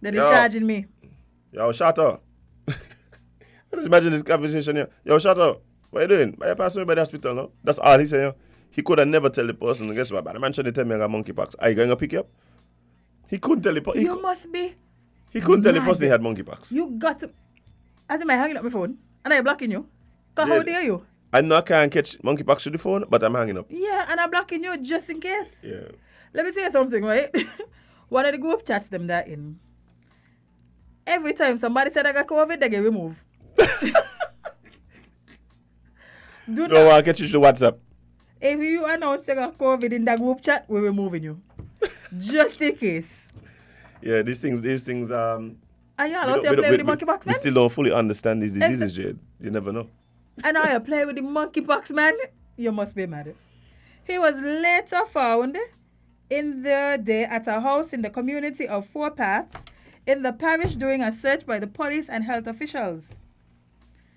They're discharging me. yo, shut up. Just imagine this conversation here. Yo, shut up. What you doing? Why you passing me by the hospital now? That's all he said. He could have never tell the person. Guess what? But the man should tell me I got monkeypox. Are you going to pick you up? He couldn't tell the person. You must be. He couldn't tell the mad. person he had monkeypox. You got to. As in, I'm hanging up my phone and I'm blocking you. Because Yeah. how dare you? I know I can't catch monkeypox through the phone, but I'm hanging up. Yeah, and I'm blocking you just in case. Yeah. Let me tell you something, right? One of the group chats them that in. Every time somebody said I got COVID, they get removed. Do No, not. I'll catch you through WhatsApp. If you announce you got COVID in that group chat, we're removing you. Just in case. Yeah, these things, And y'all we out don't- here we play with the don't- monkeypox, we man? still don't fully understand these diseases, Jade. You never know. And now you play with the monkeypox, man. You must be mad. He was later found in the day at a house in the community of Four Paths in the parish during a search by the police and health officials.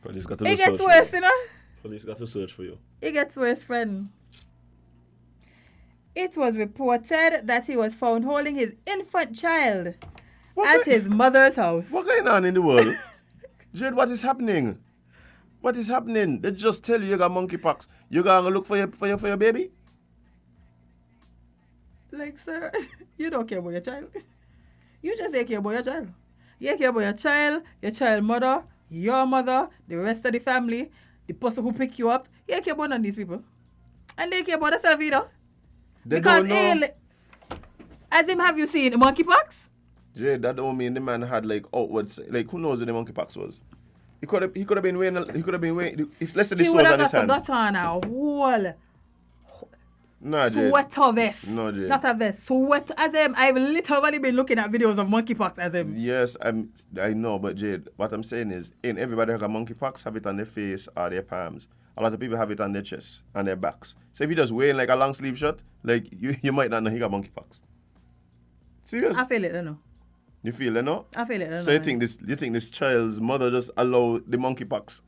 Police got to It do gets search worse, for you you. know? Police got to search for you. It gets worse, friend. It was reported that he was found holding his infant child at his mother's house. What's going on in the world? Jade, what is happening? What is happening? They just tell you got monkeypox. You gonna look for your baby? Like, sir, you don't care about your child. You just care about your child. You care about your child mother, your mother, the rest of the family, the person who pick you up. You care about none of these people. And they care about themselves either. They Because, don't know. as him, have you seen monkeypox? Jade, that don't mean the man had like outwards. Like, who knows what the monkeypox was? He could have been waiting. He could have been waiting. If let's say this He was would on have his hand. got on a whole Nah, Jade. sweater vest. No, Jade. Not a vest. Sweat as him. I've literally been looking at videos of monkeypox as him. Yes, I know, but Jade, what I'm saying is, ain't everybody who got monkeypox have it on their face or their palms. A lot of people have it on their chest and their backs. So if you just wearing like a long sleeve shirt, like you might not know he got monkeypox. Serious? I feel it, I know. You feel it, no? I feel it, I know. So you think this child's mother just allow the monkeypox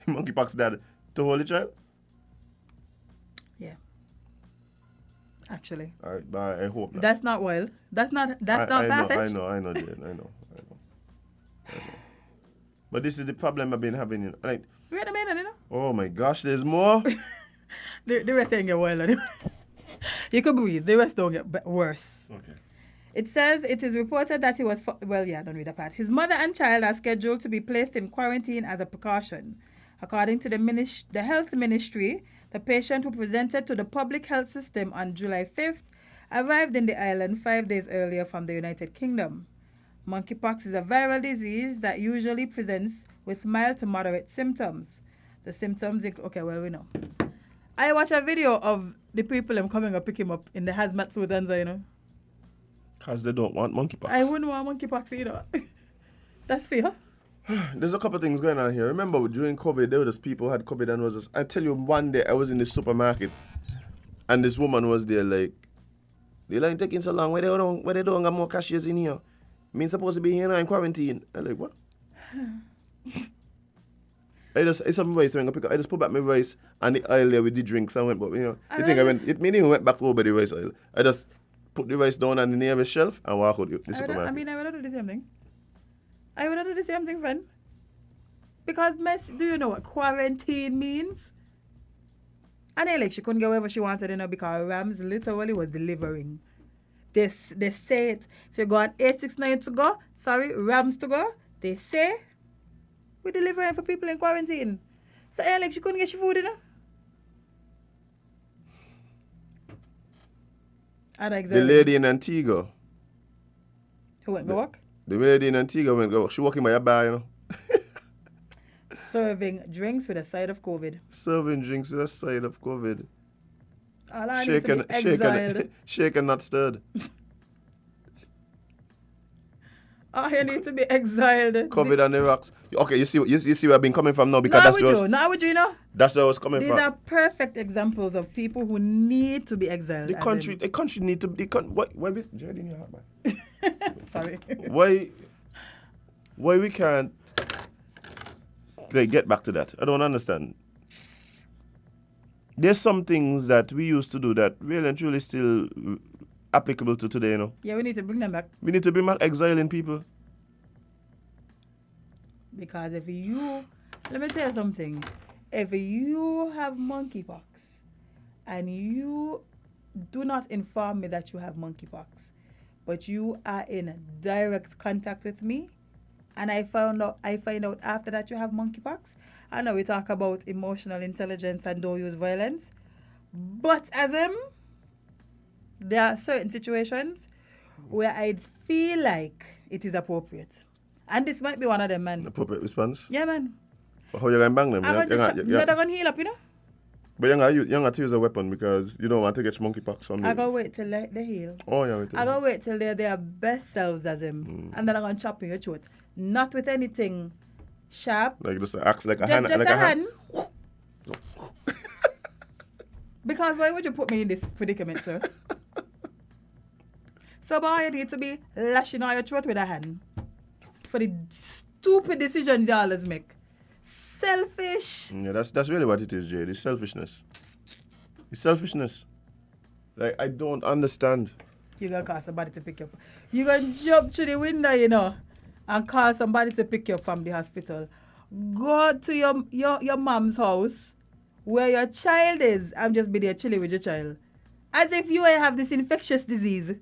monkeypox dad to hold the child? Yeah. Actually. All right, but I hope not. That's not wild. That's not I far-fetched. know, Jade. I know. But this is the problem I've been having. Like, Wait a minute, you know. oh my gosh, there's more. The rest ain't get wild anyway. You could breathe. The rest don't get worse. Okay. It says it is reported that he was... don't read that part. His mother and child are scheduled to be placed in quarantine as a precaution. According to the health ministry, the patient who presented to the public health system on July 5th arrived in the island 5 days earlier from the United Kingdom. Monkeypox is a viral disease that usually presents with mild to moderate symptoms. The symptoms... Okay, well, we know. I watched a video of the people coming up pick him up in the hazmat suit and you know. Because they don't want monkeypox. I wouldn't want monkeypox either. That's fair. There's a couple of things going on here. Remember, during COVID, there were just people who had COVID and was just... I tell you, one day I was in the supermarket and this woman was there like, the line taking so long, where they don't have more cashiers in here? Me supposed to be here now in quarantine. I'm like, what? It's some rice when I pick up. I just put back my rice and the aisle there with the drinks and went, but you know, the thing I went, it meaning went back over the rice aisle. I just put the rice down on the nearest shelf and walk out the supermarket. I would do the same thing. I would do the same thing, friend. Because, do you know what quarantine means? And then, like, she couldn't get wherever she wanted, you know, because Rams literally was delivering. They say it. If you go on 869 to go, Rams to go, they say, we're delivering for people in quarantine. So, like, she couldn't get your food, you know? The lady in Antigua. Who went go work? The lady in Antigua went go work. She working by a bar, you know. Serving drinks with a side of COVID. Serving drinks with a side of COVID. All I need to be exiled. Shaken, not stirred. Oh, you need to be exiled. COVID on the rocks. Okay, you see where I've been coming from now because that's where you know. That's where I was coming These from. These are perfect examples of people who need to be exiled. The country need to be. Why we? Jared, in your heart, man. Sorry. Why we can't? Like, get back to that. I don't understand. There's some things that we used to do that really and truly still applicable to today, you know. Yeah, we need to bring them back. We need to bring back exiling people. Because let me tell you something. If you have monkeypox and you do not inform me that you have monkeypox, but you are in direct contact with me, and I find out after that you have monkeypox, I know we talk about emotional intelligence and don't use violence, but there are certain situations where I feel like it is appropriate. And this might be one of them, man. Appropriate response? Yeah, man. But how you going to bang them? They're going to heal up, you know? But you're going to use a weapon because you don't want to get monkeypox from them. I go wait till they heal. Oh, yeah, wait till I go wait till they're their best selves as him. And then I'm going to chop in your throat. Not with anything sharp. Like just axe, like a hand. Just like a hand. Because why would you put me in this predicament, sir? So boy, you need to be lashing on your throat with a hand for the stupid decisions you always make. Selfish. Yeah, that's really what it is, Jade. It's selfishness. It's selfishness. Like, I don't understand. You're going to call somebody to pick you up. You're going to jump through the window, you know, and call somebody to pick you up from the hospital. Go to your mom's house where your child is and just be there chilling with your child. As if you have this infectious disease.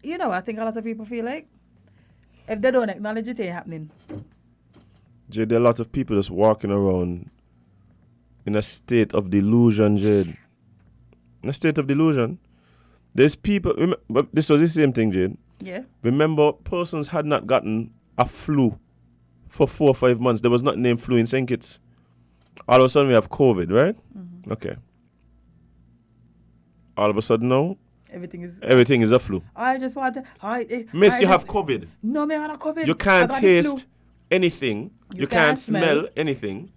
You know, I think a lot of people feel like if they don't acknowledge it, ain't happening. Jade, there are a lot of people just walking around in a state of delusion, Jade. In a state of delusion. There's people, this was the same thing, Jade. Yeah. Remember, persons had not gotten a flu for 4 or 5 months. There was not named flu in St. Kitts. All of a sudden we have COVID, right? Mm-hmm. Okay. All of a sudden now, everything is a flu. I just want to... Miss, you have COVID. No, me, I have COVID. You can't taste anything. You can't smell anything.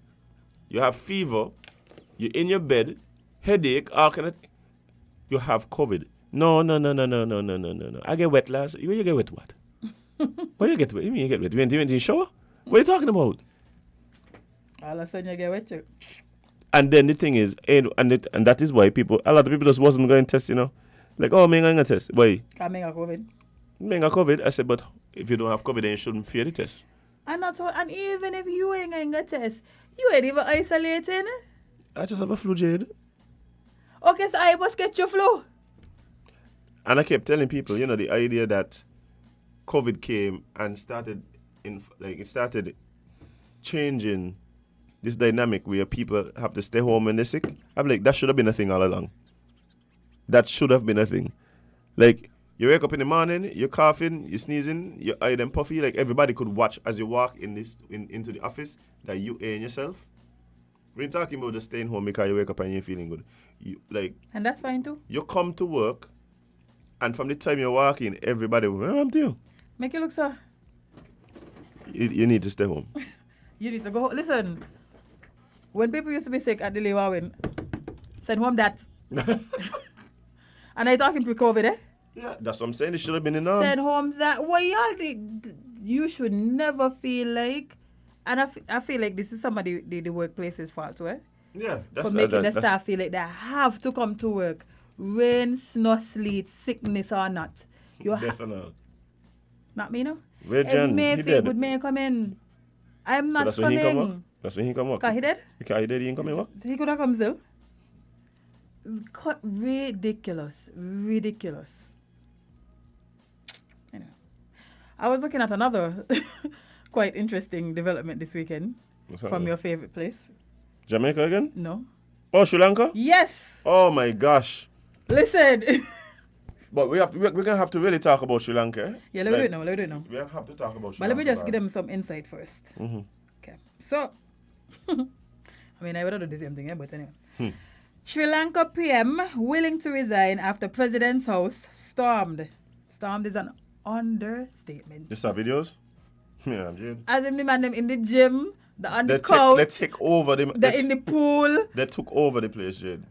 You have fever. You're in your bed. Headache. All kind of... You have COVID. No. I get wet last... Where you get wet what? Where you get wet? You mean you get wet? You went in the shower? What are you talking about? All of a sudden you get wet. And then the thing is, and that is why a lot of people just wasn't going to test, Like, oh, I'm going to test. Why? Coming a COVID. I'm got COVID. I said, but if you don't have COVID, then you shouldn't fear the test. And even if you ain't going to test, you ain't even isolating. I just have a flu, Jade. Okay, so I must get your flu. And I kept telling people, the idea that COVID came and started changing this dynamic where people have to stay home when they're sick. I'm like, that should have been a thing all along. That should have been a thing. Like, you wake up in the morning, you're coughing, you're sneezing, your eye them puffy. Like, everybody could watch as you walk into the office that you air yourself. We're talking about just staying home because you wake up and you're feeling good. And that's fine too. You come to work, and from the time you're walking, everybody will come to you. Make it look so. You need to stay home. You need to go. Listen, when people used to be sick at the Lewa, send home that. And I talking to COVID, eh? Yeah, that's what I'm saying. It should have been enough. Send home that. What y'all you should never feel like, and I feel like this is somebody the workplace's fault too, eh? Yeah, for making the staff feel like they have to come to work, rain, snow, sleet, sickness or not. Definitely. Not me, no. Where John? May feel good, may come in. I'm not that's coming. When he come work? That's when he come work. Because he dead? Because he dead, he ain't coming work? He could have come still. Ridiculous. Anyway, I was looking at another quite interesting development this weekend from your favorite place. Jamaica again? No. Oh, Sri Lanka? Yes. Oh my gosh. Listen. But we're gonna have to really talk about Sri Lanka. Eh? Yeah, let me do it now. We have to talk about Sri Lanka. But let me just give them some insight first. Mm-hmm. Okay. So, I mean, I would have done the same thing, but anyway. Sri Lanka PM willing to resign after president's house stormed. Stormed is an understatement. You saw videos? Yeah, Jade. As in the man them in the gym, on the couch. They take over the. In the pool. They took over the place, Jade.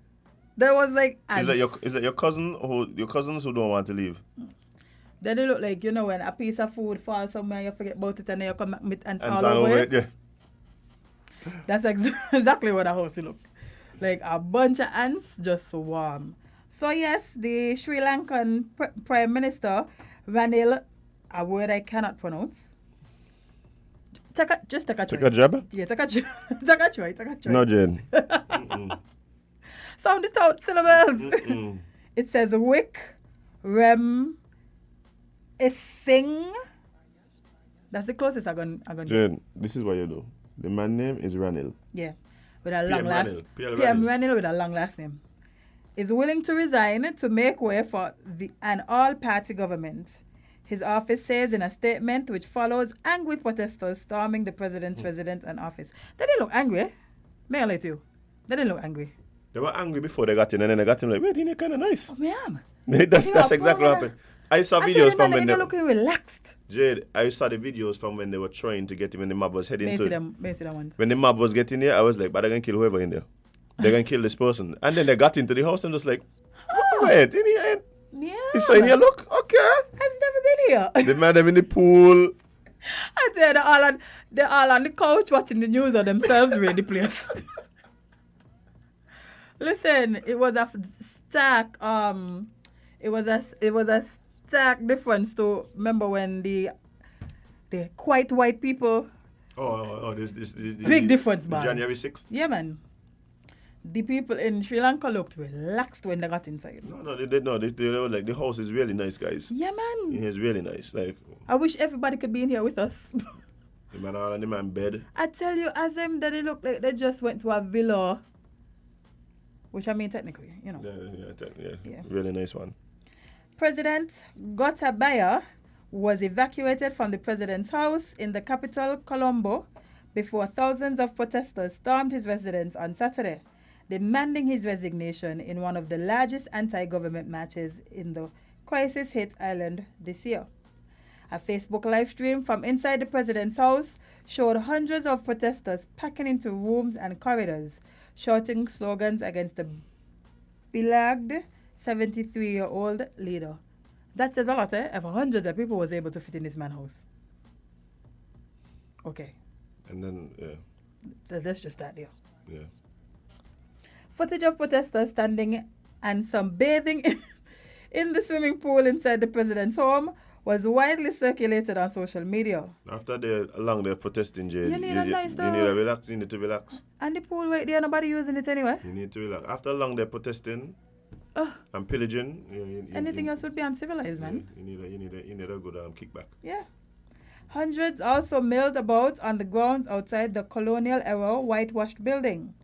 There was like. Is that your cousin or your cousins who don't want to leave? Then they look like, when a piece of food falls somewhere, you forget about it and then you come with ants all over over it. Yeah. That's exactly what the house look. Like a bunch of ants just swarm. So yes, the Sri Lankan Prime Minister, Ranil, a word I cannot pronounce. Take a try. Take a jab? Yeah, take a try. No, Jane. Sound it out, syllables. It says Wick, Rem, Ising. That's the closest I'm gonna Jane, this is what you do. The man name is Ranil. Yeah. With a long last name. PM Ranil with a long last name. Is willing to resign to make way for an all-party government. His office says in a statement which follows angry protesters storming the president's residence and office. They didn't look angry. May I let you? They didn't look angry. They were angry before they got in, and then they got him like, wait, you're kind of nice. Oh, ma'am. That's exactly what happened. I saw videos from when they looking relaxed. Jade, I saw the videos from when they were trying to get him when the mob was heading to them when the mob was getting there, I was like, but they're gonna kill whoever in there. They're gonna kill this person. And then they got into the house and just like, wait, in here? Yeah. He's saying here, look, okay. I've never been here. They made them in the pool. I said they're all on the couch watching the news of themselves read the place. Listen, it was a stark it was a stark difference to remember when the quite white people. This big difference, man. January 6th. Yeah, man. The people in Sri Lanka looked relaxed when they got inside. They were like, the house is really nice, guys. Yeah, man. It's really nice. Like, I wish everybody could be in here with us. the man all in the man bed. I tell you, as them that they look like they just went to a villa. Which I mean, technically, Yeah. Really nice one. President Gotabaya was evacuated from the president's house in the capital, Colombo, before thousands of protesters stormed his residence on Saturday, demanding his resignation in one of the largest anti-government marches in the crisis-hit island this year. A Facebook live stream from inside the president's house showed hundreds of protesters packing into rooms and corridors, shouting slogans against the beloved 73-year-old leader. That says a lot, eh? If hundreds of people was able to fit in this man's house. Okay. And then, yeah. Let's just start there. Yeah. Footage of protesters standing and some bathing in the swimming pool inside the president's home was widely circulated on social media. After they're along there protesting, Jade, You need a nice you need to relax. You need to relax. And the pool right there, nobody using it anyway. You need to relax. After long they're protesting and pillaging, Anything else would be uncivilized, man. You need a good kickback. Yeah. Hundreds also milled about on the grounds outside the colonial era whitewashed building.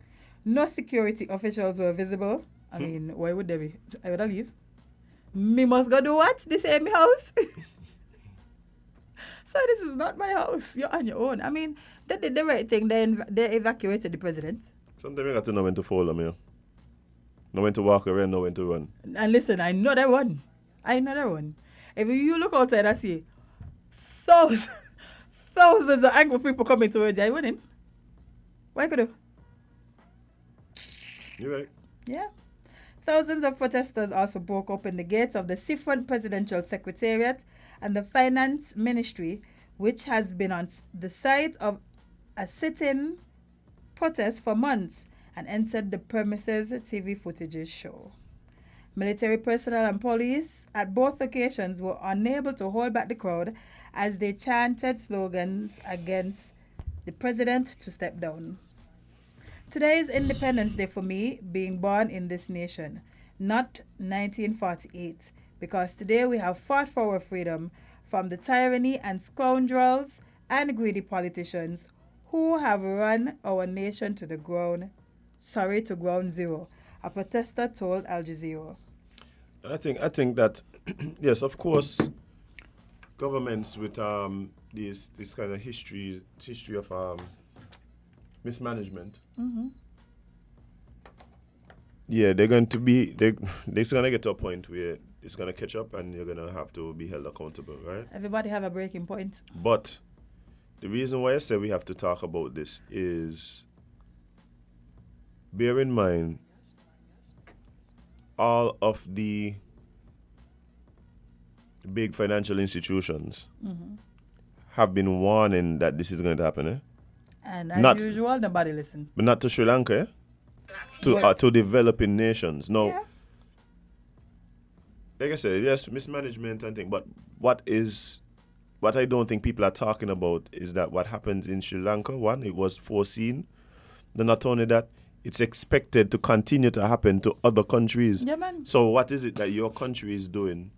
No security officials were visible. I mean, why would they be? I would leave. Me must go do what? This ain't my house. So this is not my house. You're on your own. I mean, they did the right thing. They evacuated the president. Sometimes you got to know when to follow me. Know when to walk around, know when to run. And listen, I know that one. If you look outside and see thousands of angry people coming towards you, I winning. Why could you? You're right. Yeah. Thousands of protesters also broke open the gates of the Sifron Presidential Secretariat and the Finance Ministry, which has been on the site of a sit-in protest for months, and entered the premises, TV footages show. Military personnel and police at both occasions were unable to hold back the crowd as they chanted slogans against the president to step down. Today is Independence Day for me, being born in this nation, not 1948, because today we have fought for our freedom from the tyranny and scoundrels and greedy politicians who have run our nation to ground zero, a protester told Al Jazeera. I think that yes, of course, governments with this kind of history of mismanagement. Mm-hmm. Yeah, they're going to get to a point where it's going to catch up and you're going to have to be held accountable, right? Everybody have a breaking point. But the reason why I say we have to talk about this is, bear in mind, all of the big financial institutions have been warning that this is going to happen, And as usual, nobody listen. But not to Sri Lanka, to developing nations. No. Yeah. Like I said, yes, mismanagement and thing. But what I don't think people are talking about is that what happens in Sri Lanka, one, it was foreseen. Then not only that, it's expected to continue to happen to other countries. Yeah, man. So what is it that your country is doing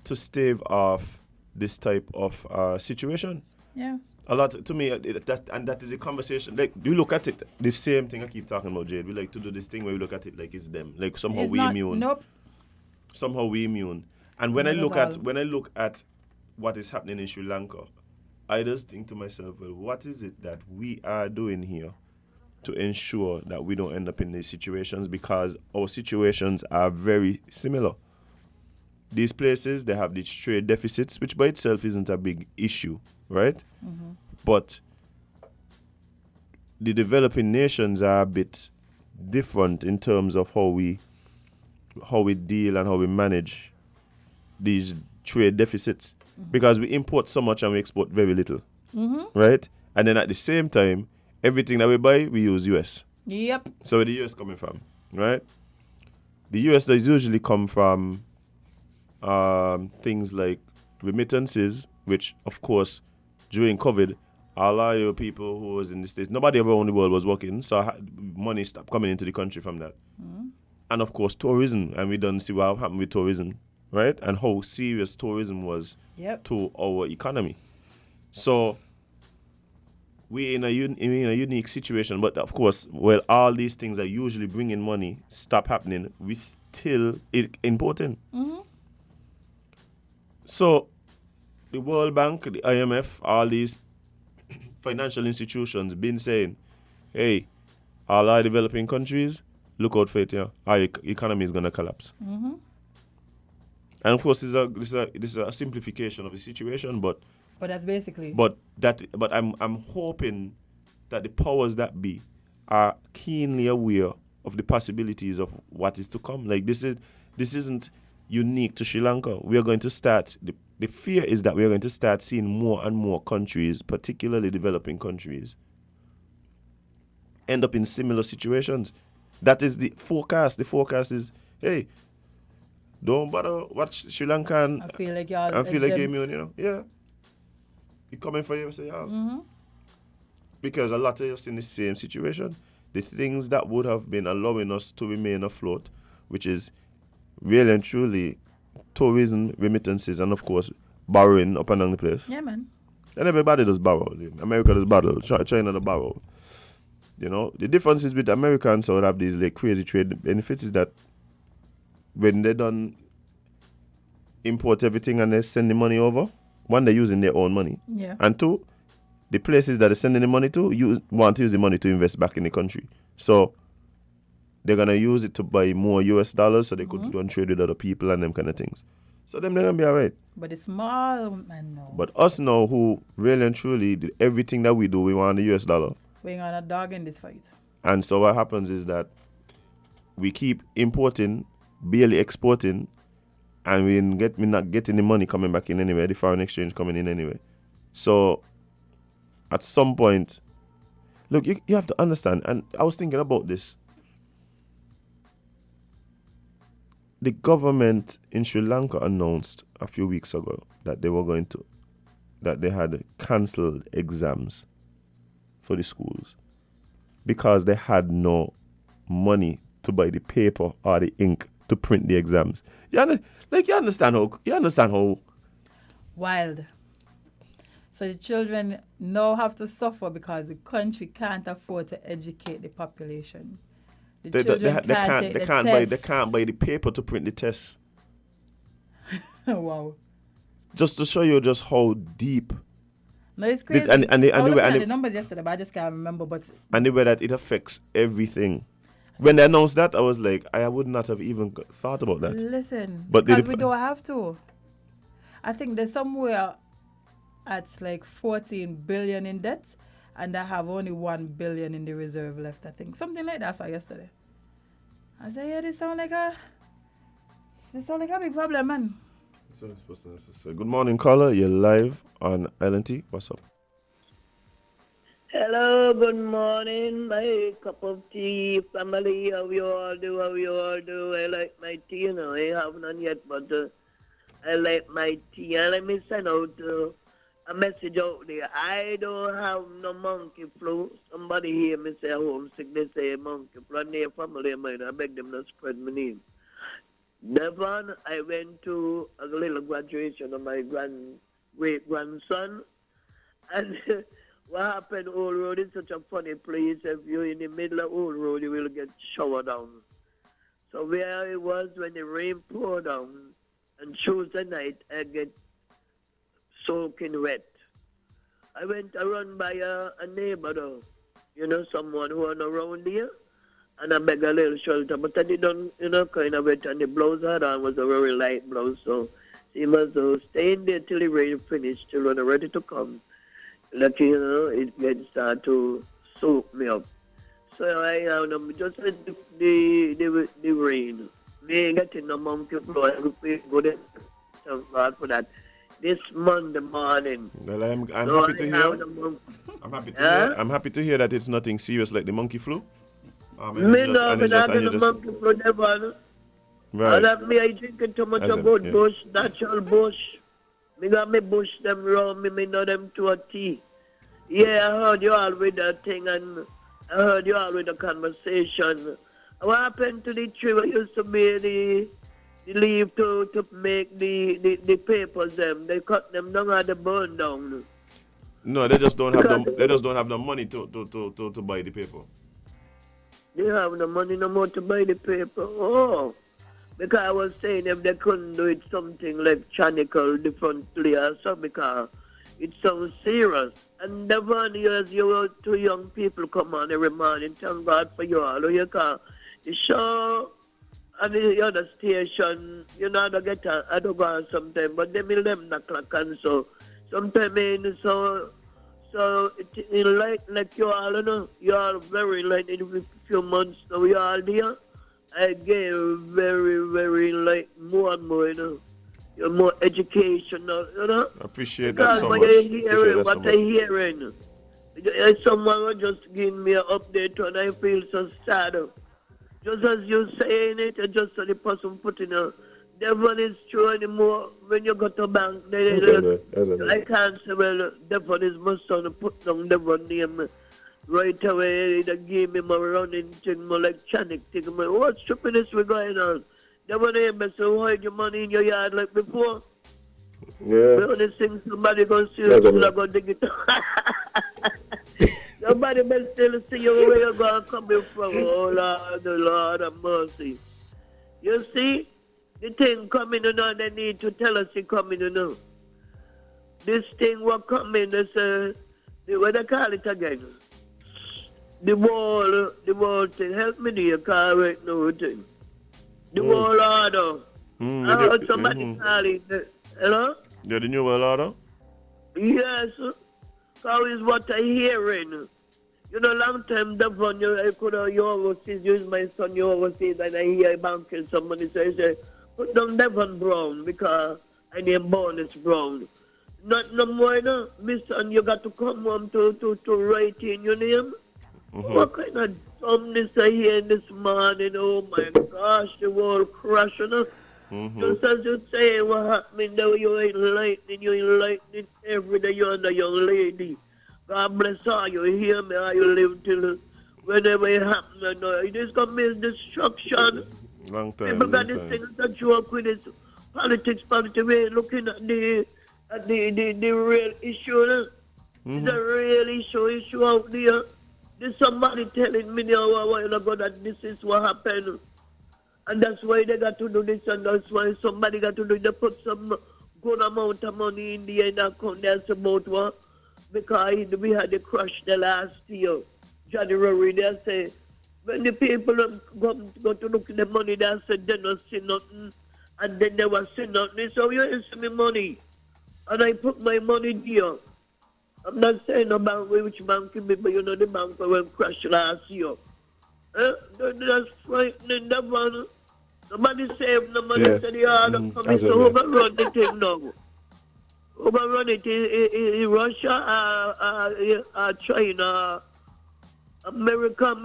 to stave off this type of situation? Yeah. A lot to me, that is a conversation. Like, you look at it, the same thing I keep talking about, Jade. We like to do this thing where we look at it like it's them, like somehow It's we not, immune. Nope. Somehow we immune. And when I look at what is happening in Sri Lanka, I just think to myself, well, what is it that we are doing here to ensure that we don't end up in these situations? Because our situations are very similar. These places, they have these trade deficits, which by itself isn't a big issue, right? Mm-hmm. But the developing nations are a bit different in terms of how we deal and how we manage these trade deficits, because we import so much and we export very little, right? And then at the same time, everything that we buy, we use US. Yep. So where the US coming from, right? The US does usually come from things like remittances, which of course during COVID, a lot of people who was in the States, nobody around the world was working, so money stopped coming into the country from that. And of course tourism, and we don't see what happened with tourism, right? And how serious tourism was to our economy. So we're in a unique situation, but of course, while all these things are usually bringing money stop happening, we still importing. So the World Bank, the IMF, all these financial institutions been saying, hey, all our developing countries, look out for it, our economy is going to collapse. And of course, this is a simplification of the situation, but that's basically. But I'm hoping that the powers that be are keenly aware of the possibilities of what is to come. Like this isn't unique to Sri Lanka. We are going to start. The fear is that we are going to start seeing more and more countries, particularly developing countries, end up in similar situations. That is the forecast. The forecast is, hey, don't bother watch Sri Lankan. I feel like y'all I feel like exempt. immune, you know. Yeah. He coming for you and say, y'all. Mm-hmm. Because a lot of us in the same situation. The things that would have been allowing us to remain afloat, which is really and truly tourism, remittances, and of course, borrowing up and down the place. Yeah, man. And everybody does borrow. America does borrow. China does borrow. You know, the difference is with Americans who have these like crazy trade benefits is that when they done import everything and they send the money over, one, they're using their own money. Yeah. And two, the places that they're sending the money to want to use the money to invest back in the country. So they're going to use it to buy more US dollars so they could go and trade with other people and them kind of things. So them, they're going to be all right. But it's small, man, no. But us now, who really and truly, everything that we do, we want the US dollar. We ain't got a dog in this fight. And so what happens is that we keep importing, barely exporting, and we're not getting the money coming back in anyway, the foreign exchange coming in anyway. So at some point, look, you have to understand, and I was thinking about this. The government in Sri Lanka announced a few weeks ago that they had cancelled exams for the schools because they had no money to buy the paper or the ink to print the exams. You understand how Wild. So the children now have to suffer because the country can't afford to educate the population. they can't buy the paper to print the tests. Wow. Just to show you just how deep. No, it's crazy. And I was looking at the the numbers yesterday, but I just can't remember. But and the way that it affects everything. When they announced that, I was like, I would not have even thought about that. listen, But because we don't have to. I think there's somewhere at like 14 billion in debt, and I have only 1 billion in the reserve left. I think something like that I saw yesterday. I said, yeah, this sound like a big problem, man. So, good morning, caller. You're live on LNT. What's up? Hello, good morning, my cup of tea, family. How you all do? I like my tea, you know. I have none yet, but I like my tea. And let me send out a message out there. I don't have no monkey flu. Somebody hear me say homesick, they say monkey flu. And their family of mine, I beg them not spread my name. Devon, I went to a little graduation of my great-grandson, and what happened, Old Road is such a funny place. If you're in the middle of Old Road, you will get showered down. So where I was when the rain poured down, and Tuesday night, I get soaking wet. I went around by a neighbor, though, someone who was around there, and I beg a little shelter, but I didn't, kind of wet, and the blouse I had on was a very light blouse, so he must stay in there till the rain finished, till when I'm ready to come. Like, it gets start to soak me up. So I just with the rain. Me getting the monkey flu, I go there. Thank God for that. This Monday morning. Well, I'm happy to hear. I'm happy to hear that it's nothing serious like the monkey flu. Me not getting the monkey flu, Devon. Right. And that me, I drinking too much about bush, natural bush. Me got me bush them round me know them to a tea. Yeah, I heard you all with that thing, and I heard you all with the conversation. What happened to the tree that used to be the leaf to make the papers them? They cut them down and they burn down. No, they just don't have the money to buy the paper. They have no money no more to buy the paper. Oh. Because I was saying if they couldn't do it something electronical differently or so, because it sounds serious. And the 1 years you were 2 young people come on every morning. Thank God for you all. You can the show and the other station, I don't go on sometimes, but they will 11 o'clock and so sometimes so like you all, you all very in a few months now you all there. I get very, very more and more, You're more educational, I appreciate that so much. What I'm hearing, Someone was just giving me an update and I feel so sad. Just as you saying it, just so the person putting a Devon is true anymore. When you go to bank, I can't say, well, Devon is my son, put down Devon name right away. They give me my running thing, my electronic thing. What stupidness we going on? Devon ain't mess so hide your money in your yard like before. Yeah. The only thing somebody gonna see you, people are gonna dig it. Somebody may still see you where you're gonna coming from. Oh Lord, the Lord of mercy. You see, the thing coming, they need to tell us it coming, This thing was coming, what they call it again? The wall thing. Help me there, call right now, thing. The wall order. I heard somebody call it. Hello? Yeah, the new world order? Yes. How is what I hearing? Long time Devon, you overseas, use my son, you overseas, and I hear banking somebody say, put down Devon Brown because I name Bonus Brown. Not no more, no. Mister, and you got to come home to write in your name. What kind of dumbness I hear this morning? Oh my gosh, the world crashing up. Just as you say, what happening now, you enlightening every day you're the young lady. God bless her, you hear me, how you live till whenever it happens. It is going to be destruction. Long time. People got this thing to joke with this politics, way looking at the real issue. It's a real issue out there. There's somebody telling me now a while ago that this is what happened. And that's why they got to do this, and that's why somebody got to do it. They put some good amount of money in the end account. That's about what? Because we had the crush the last year, January. They say, when the people go to look at the money, they say they don't see nothing, and they never see nothing. So you see me money, and I put my money there. I'm not saying about which bank it be, but the bank went crashed last year. That's frightening, that one. Somebody saved the money to the order coming to overrun the thing now. Overrun it in Russia, China, America.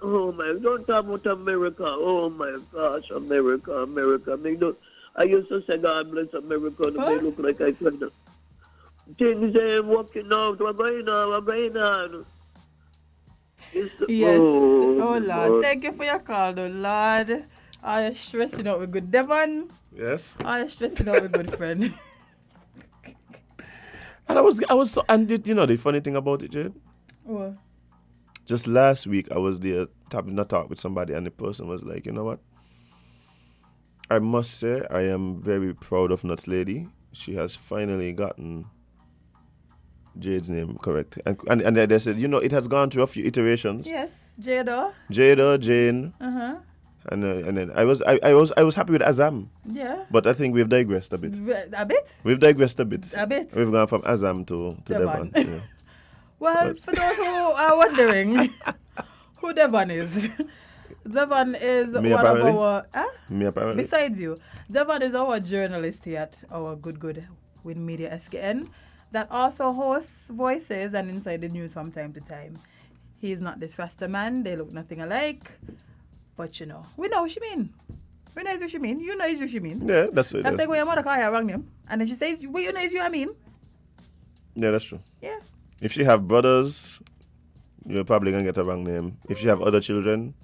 Oh my, don't talk about America. Oh my gosh, America. I used to say, God bless America, they look like I could. Things ain't working out, what's going on? Yes. Oh, Lord. Thank you for your call, though, Lord. Are you stressing out with good Devon? Yes. Are you stressing out with good friend? And I was so, and the funny thing about it, Jade? What? Just last week, I was there having a talk with somebody, and the person was like, you know what? I must say, I am very proud of Nuts Lady. She has finally gotten Jade's name correct. And they said, it has gone through a few iterations. Yes, Jada, Jane. And then I was happy with Azam. Yeah. But I think we've digressed a bit. A bit? We've digressed a bit. A bit. We've gone from Azam to Devon. Yeah. Well, for those who are wondering who Devon is, Devon is Me one apparently? of our... Me apparently. Besides you, Devon is our journalist here at our good Win Media SKN that also hosts Voices and Inside the News from time to time. He's not this Rasta man. They look nothing alike. But we know what she mean. We know what she mean. You know what she mean. Yeah, that's what it That's is. like when your mother call you wrong name. And then she says, well, you know what I mean. Yeah, that's true. Yeah. If she have brothers, you're probably going to get a wrong name. If she have other children,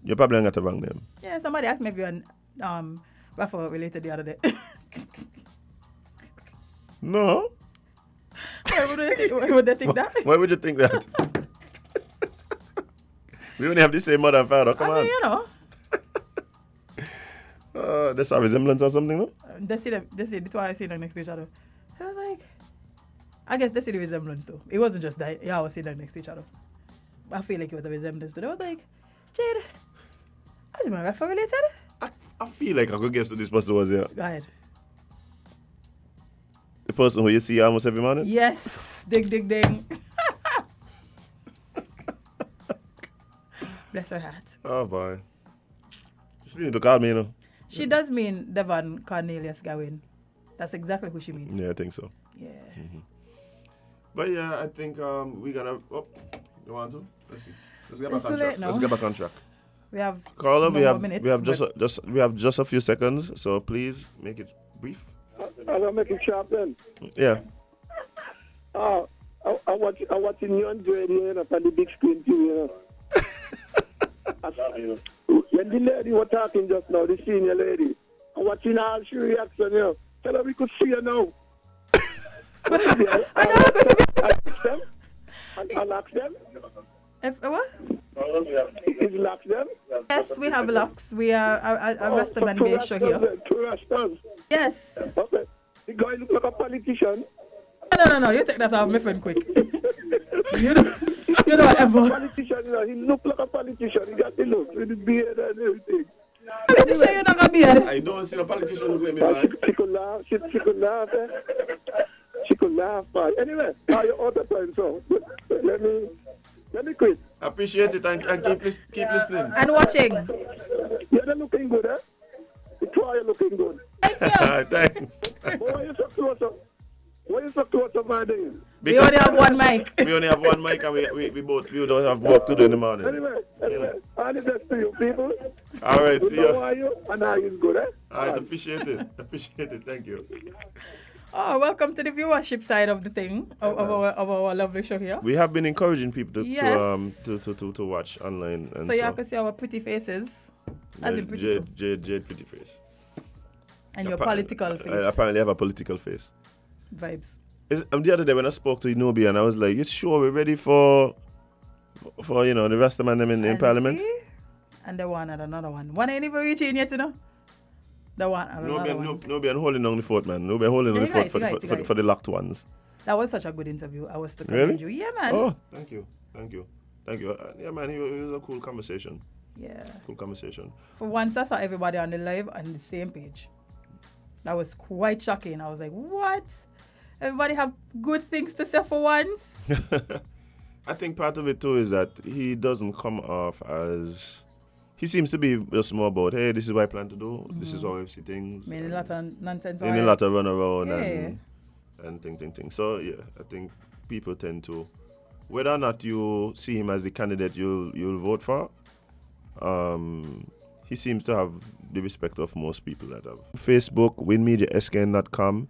you're probably going to get a wrong name. Yeah, somebody asked me if you're Rafa related the other day. No. Why would they think that? Why would you think that? We only have the same mother and father. Come on. There's a resemblance or something, no? They see that's why I see them next to each other. I was like, I guess they see the resemblance too. It wasn't just that, I was sitting them next to each other. I feel like it was a resemblance too. I was like, Jade, is my Rafa related? I feel like I could guess who this person was here. Go ahead. The person who you see almost every morning? Yes. Ding. Bless her heart. Oh boy. She need to call me, She does mean Devon Cornelius Gawain. That's exactly who she means. Yeah, I think so. Yeah. But yeah, I think we're gonna. Oh, you want to? Let's see. Let's get It's back on too track. late now. Let's get back on track. We have Carla, no we more have minutes, we have but- we have just a few seconds, so please make it brief. I'll make it sharp then. Yeah. I'm watching you and Joy, you know, on the big screen too, you know. When the lady was talking just now, the senior lady, I'm watching how she reacts, you know. Tell her we could see her now. I'll ask them. What? Is locks them? Yes, we have locks. We are a Rastaman based show here. Two Rastas. Yes. Okay. The guy look like a politician. No. You take that off my friend quick. you know whatever. Politician, you know, he look like a politician. He got the look with the beard and everything. Politician, you not got beard. I don't see a politician look like me, man. She could laugh. She could laugh. She could laugh. But anyway, now you're out of time, so let me quit. Appreciate it and keep listening. And watching. Yeah, they're looking good, eh? The two are looking good. Thanks. Why you so close up? Why you so close up, my day? We only have one mic. We only have one mic and we don't have work to do in the morning. Anyway, all the best to you people. All right, see you. How are you? And how is good, eh? All right, appreciate it. Thank you. Oh, welcome to the viewership side of the thing of our lovely show here. We have been encouraging people Yes. to watch online, and So you can see our pretty faces, as in pretty. Jade pretty face. And your political face. I apparently have a political face. Vibes. The other day when I spoke to Nubia and I was like, "You sure we're ready for you know the rest of them in Parliament?" See? And the one and another one. One ain't even reaching yet, you know. The one and another one. Nubia holding on the fort, man. Nubia holding on the fort for the locked ones. That was such a good interview. I was to Really? commend you. Yeah, man. Oh, thank you. Yeah, man, it was a cool conversation. Yeah. Cool conversation. For once, I saw everybody on the live on the same page. That was quite shocking. I was like, what? Everybody have good things to say for once? I think part of it too is that he doesn't come off as. He seems to be just more about, hey, this is what I plan to do. This is how I see things. I mean, a lot of nonsense. A lot of run around Yeah. and thing. So yeah, I think people tend to, whether or not you see him as the candidate you'll vote for, he seems to have the respect of most people that have. Facebook, winmediaskn.com,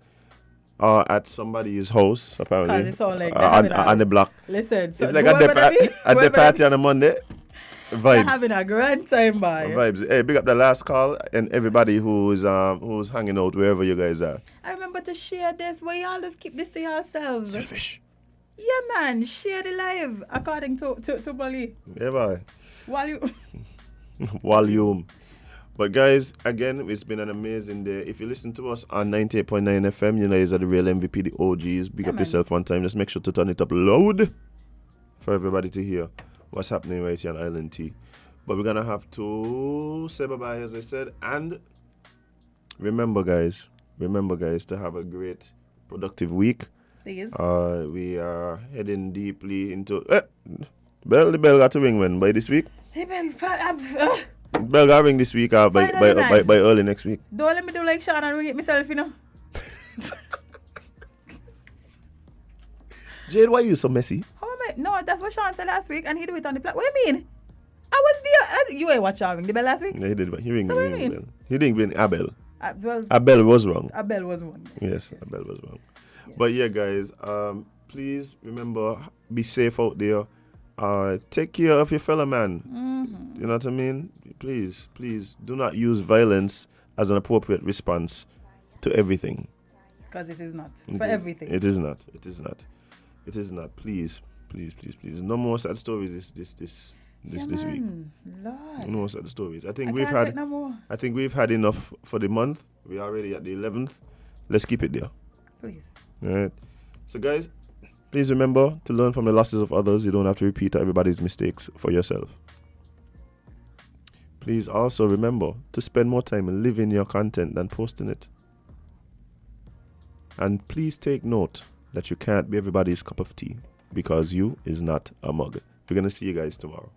at somebody's house apparently. 'Cause it sound like they're having on the block. Listen, so it's like at the party on a Monday. They're Vibes. having a grand time, boy. Vibes. Hey, big up the last call and everybody who's hanging out wherever you guys are. I remember to share this. Why y'all just keep this to yourselves? Selfish. Yeah, man. Share the live, according to Bali. Yeah, bye. While you... Volume. But guys, again, it's been an amazing day. If you listen to us on 98.9 FM, you know these are the real MVP, the OGs. Big up man. yourself one time. Just make sure to turn it up loud for everybody to hear what's happening right here on Island T. But we're gonna have to say bye-bye, as I said. And remember guys, to have a great, productive week. Please. We are heading deeply into... the bell got to ring when? By this week? Hey, man, Bell got to ring this week or by early next week. don't let me do like Sean and ring it myself, you know. Jade, why are you so messy? How am I? No, that's what Sean said last week, and he do it on the platform. What do you mean? I was there. You ain't watch Sean ring the bell last week? Yeah, he did. He ring So what do you mean? bell. He didn't ring Abel. Well, Abel was wrong. Abel was wrong. Yes, Abel was wrong. But yeah, guys, please remember, be safe out there. Take care of your fellow man. Mm-hmm. You know what I mean? Please do not use violence as an appropriate response to everything. Because it is not. It For is- everything. It is not. Please. No more sad stories this week. Lord. No more sad stories. I think I we've can't had. take no more. I think we've had enough for the month. We are already at the 11th. Let's keep it there. Please. All right. So guys, please remember to learn from the losses of others. You don't have to repeat everybody's mistakes for yourself. Please also remember to spend more time living your content than posting it. And please take note that you can't be everybody's cup of tea because you is not a mug. We're going to see you guys tomorrow.